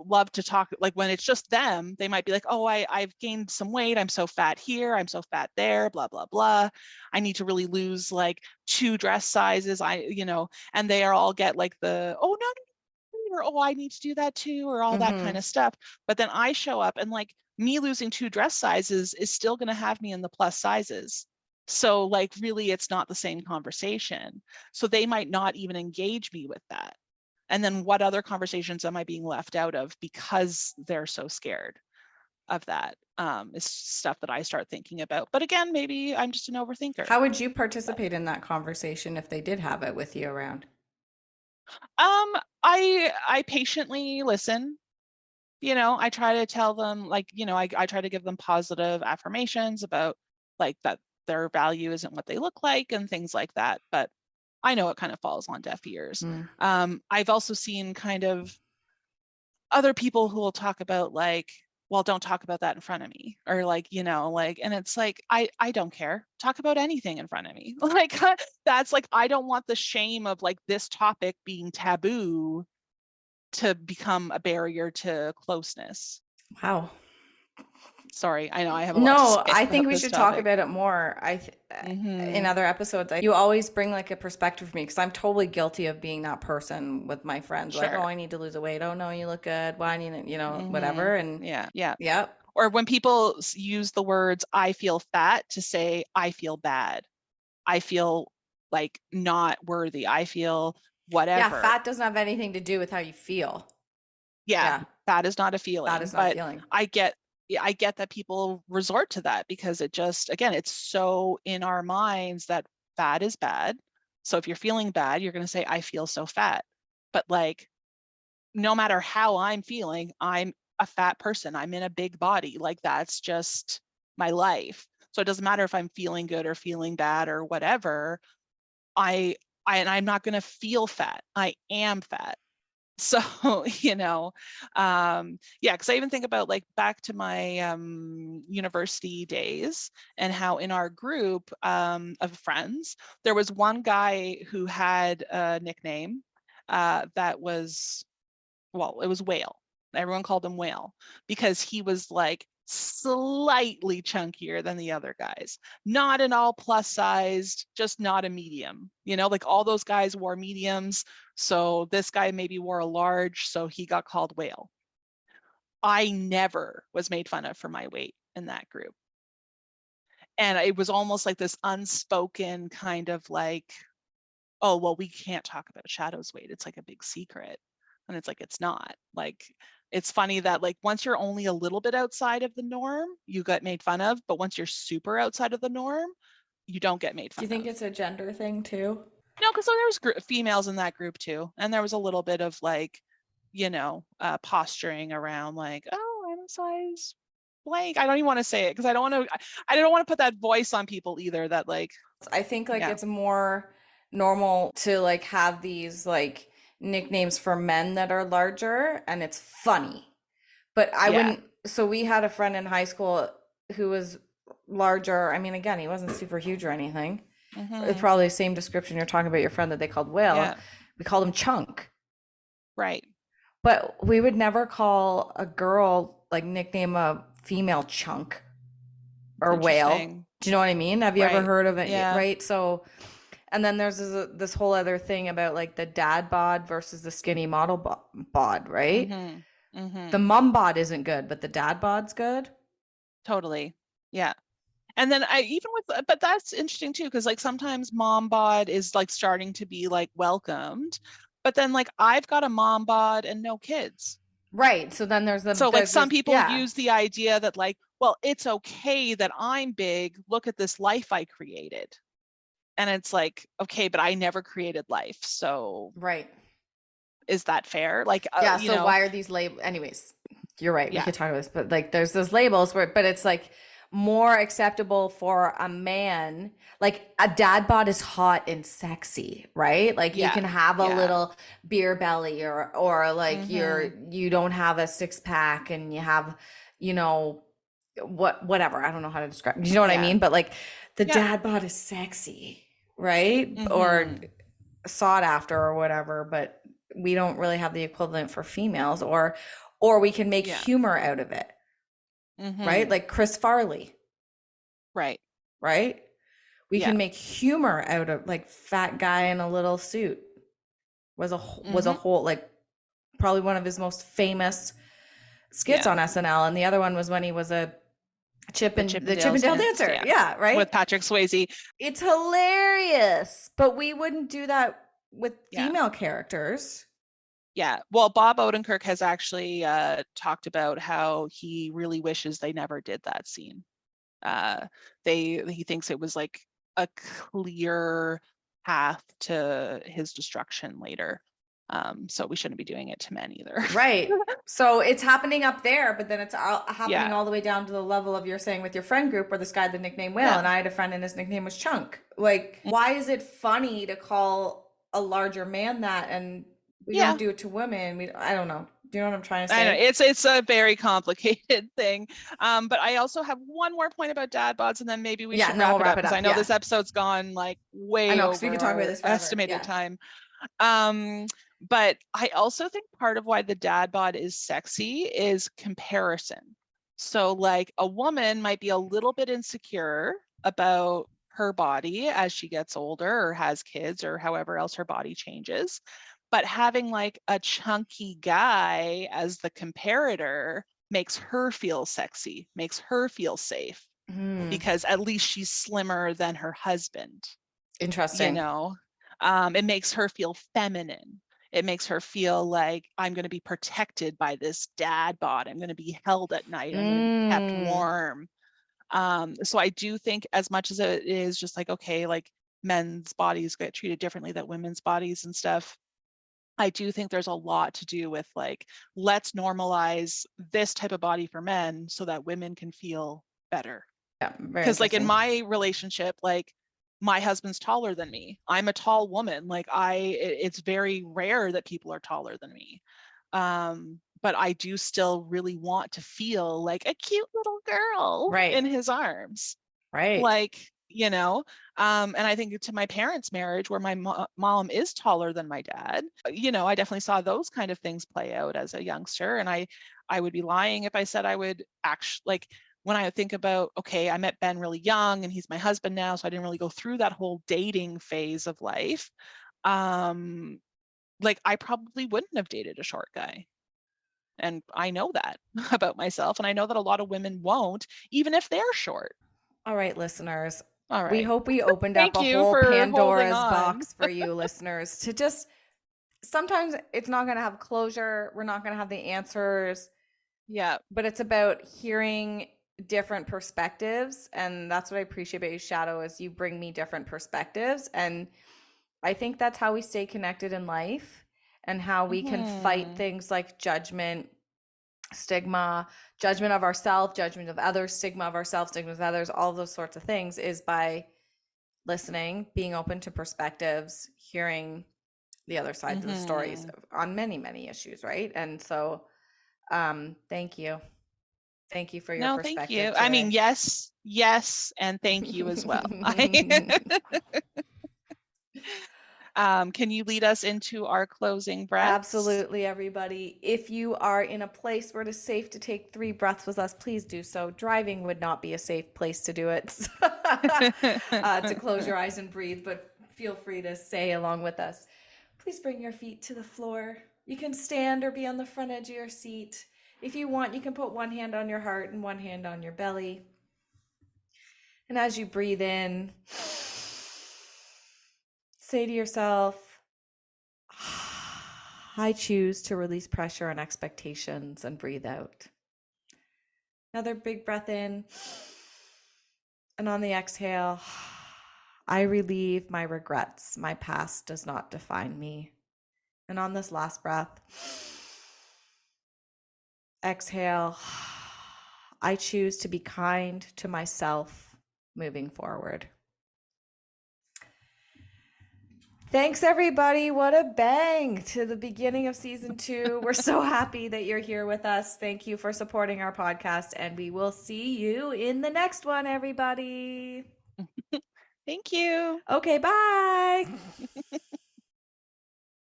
love to talk, like when it's just them, they might be like, oh, I've gained some weight, I'm so fat here, I'm so fat there, blah blah blah, I need to really lose like 2 dress sizes, and they are all get like the, oh no, or oh, I need to do that too, or all that kind Hmm. of stuff. But then I show up and like me losing 2 dress sizes is still going to have me in the plus sizes. So like really it's not the same conversation. So they might not even engage me with that. And then what other conversations am I being left out of because they're so scared of that? Is stuff that I start thinking about. But again, maybe I'm just an overthinker. How would you But, participate in that conversation if they did have it with you around? um, I patiently listen. I try to tell them, like, I try to give them positive affirmations about like that their value isn't what they look like and things like that. But I know it kind of falls on deaf ears. Mm. I've also seen kind of other people who will talk about like, well, don't talk about that in front of me, or like, like, and it's like, I don't care, talk about anything in front of me. Like that's like, I don't want the shame of like this topic being taboo to become a barrier to closeness. Wow. Sorry, I know I have a lot to No, say I think about we this should talk topic. about it more. In Mm-hmm. other episodes, you always bring like a perspective for me because I'm totally guilty of being that person with my friends. Like, oh, Sure. I need to lose a weight. Oh no, you look good. Why need it? Mm-hmm. Whatever. And Yeah, yeah. yep. Or when people use the words "I feel fat" to say "I feel bad," I feel like not worthy, I feel Yeah, whatever. fat doesn't have anything to do with how you feel. Yeah, Yeah, fat is not a fat feeling, is not a but feeling. I get, yeah, I get that people resort to that because it just, again, it's so in our minds that fat is bad. So if you're feeling bad, you're going to say, I feel so fat. But like, no matter how I'm feeling, I'm a fat person. I'm in a big body. Like that's just my life. So it doesn't matter if I'm feeling good or feeling bad or whatever. I, and I'm not going to feel fat. I am fat. So, yeah, because I even think about like back to my university days and how in our group of friends, there was one guy who had a nickname that was, well, it was Whale. Everyone called him Whale because he was like slightly chunkier than the other guys. Not an all plus sized, just not a medium. Like all those guys wore mediums. So this guy maybe wore a large, so he got called Whale. I never was made fun of for my weight in that group. And it was almost like this unspoken kind of like, oh, well, we can't talk about Shadoe's weight. It's like a big secret. And it's like, it's not. Like, it's funny that like once you're only a little bit outside of the norm, you get made fun of. But once you're super outside of the norm, you don't get made Do you fun think of. it's a gender thing too? No, because there was females in that group too. And there was a little bit of like, posturing around like, oh, I'm a size blank. I don't even want to say it because I don't want to put that voice on people either that like, I think like yeah. it's more normal to like have these like nicknames for men that are larger and it's funny. But I Yeah. wouldn't, so we had a friend in high school who was larger. I mean, again, he wasn't super huge or anything. It's Mm-hmm. probably the same description you're talking about your friend that they called Will. Yeah. We called him Chunk. Right. But we would never call a girl like nickname a female Chunk or Whale. Interesting. Do you know what I mean? Have you ever Right. heard of it? Yeah. Right. So, and then there's this whole other thing about like the dad bod versus the skinny model bod, right? Mm-hmm. The Mm-hmm. mom bod isn't good, but the dad bod's good. Totally. Yeah. And then I even with, but that's interesting too, because like sometimes mom bod is like starting to be like welcomed, but then like I've got a mom bod and no kids. Right. So then So like there's some this, people yeah. use the idea that like, well, it's okay that I'm big. Look at this life I created. And it's like, okay, but I never created life. So Right. is that fair? Like, Yeah. you So know, why are these labels? Anyways, you're right. We yeah, could talk about this, but like there's those labels where, but it's like more acceptable for a man. Like a dad bod is hot and sexy, right? Like you yeah, can have a yeah. little beer belly or like Mm-hmm. you don't have a six pack and you have, you know, whatever. I don't know how to describe. You know what I Yeah, mean? But like the yeah. dad bod is sexy, right? Or Mm-hmm. sought after or whatever, but we don't really have the equivalent for females or we can make Yeah. humor out of it, right? Mm-hmm. Like Chris Farley, Right. right? We Yeah. can make humor out of like fat guy in a little suit was a Mm-hmm. whole like probably one of his most famous skits Yeah. on SNL and the other one was when he was a The the Chippendales Chippendale dance. dancer. Yeah. Yeah, With right? Patrick Swayze. It's hilarious, but we wouldn't do that with Yeah. female characters. Yeah. Well, Bob Odenkirk has actually talked about how he really wishes they never did that scene. He thinks it was like a clear path to his destruction later. So we shouldn't be doing it to men either. Right. So it's happening up there, but then it's happening Yeah. all the way down to the level of you're saying with your friend group where this guy had the nickname Will, Yeah. and I had a friend and his nickname was Chunk. Like, why is it funny to call a larger man that and we don't Yeah. do it to women? I don't know. Do you know what I'm trying to I know say? it's a very complicated thing. But I also have one more point about dad bods, and then maybe we Yeah, should no, wrap we'll it wrap up it because I up. know Yeah. this episode's gone like I way know, because we over could talk about our this forever. estimated Yeah. time. But I also think part of why the dad bod is sexy is comparison. So like a woman might be a little bit insecure about her body as she gets older or has kids or however else her body changes. But having like a chunky guy as the comparator makes her feel sexy, makes her feel safe Hmm. because at least she's slimmer than her husband, you Interesting. know. It makes her feel feminine. It makes her feel like I'm going to be protected by this dad bod. I'm going to be held at night. I'm going to be kept Mm. warm. So I do think as much as it is just like, okay, like men's bodies get treated differently than women's bodies and stuff, I do think there's a lot to do with like, let's normalize this type of body for men so that women can feel better. Yeah, very Because like in interesting. my relationship, like my husband's taller than me. I'm a tall woman. Like it's very rare that people are taller than me. But I do still really want to feel like a cute little girl Right. in his arms. Right. Like, you know, and I think to my parents' marriage, where my mom is taller than my dad, you know, I definitely saw those kind of things play out as a youngster. And I would be lying if I said I would actually, like, when I think about, okay, I met Ben really young and he's my husband now, so I didn't really go through that whole dating phase of life. Like, I probably wouldn't have dated a short guy. And I know that about myself. And I know that a lot of women won't, even if they're short. All right, listeners. All We right. hope we opened up Thank a you whole for holding Pandora's on. box for you, listeners, to just sometimes it's not going to have closure. We're not going to have the answers, Yeah. but it's about hearing different perspectives. And that's what I appreciate about you, Shadoe, is you bring me different perspectives. And I think that's how we stay connected in life and how we can fight Hmm. things like judgment stigma, judgment of ourselves, judgment of others, stigma of ourselves, stigma of others, all those sorts of things is by listening, being open to perspectives, hearing the other sides of the stories on many, many issues, right? And so thank you. Thank you for your No, thank perspective you. I mean, today. yes, and thank you as well. Can you lead us into our closing breaths? Absolutely, everybody. If you are in a place where it is safe to take 3 breaths with us, please do so. Driving would not be a safe place to do it, to close your eyes and breathe, but feel free to say along with us. Please bring your feet to the floor. You can stand or be on the front edge of your seat. If you want, you can put one hand on your heart and one hand on your belly. And as you breathe in, say to yourself, I choose to release pressure and expectations and breathe out. Another big breath in. And on the exhale, I relieve my regrets. My past does not define me. And on this last breath, exhale, I choose to be kind to myself moving forward. Thanks, everybody. What a bang to the beginning of season 2. We're so happy that you're here with us. Thank you for supporting our podcast, and we will see you in the next one, everybody. Thank you. Okay, bye.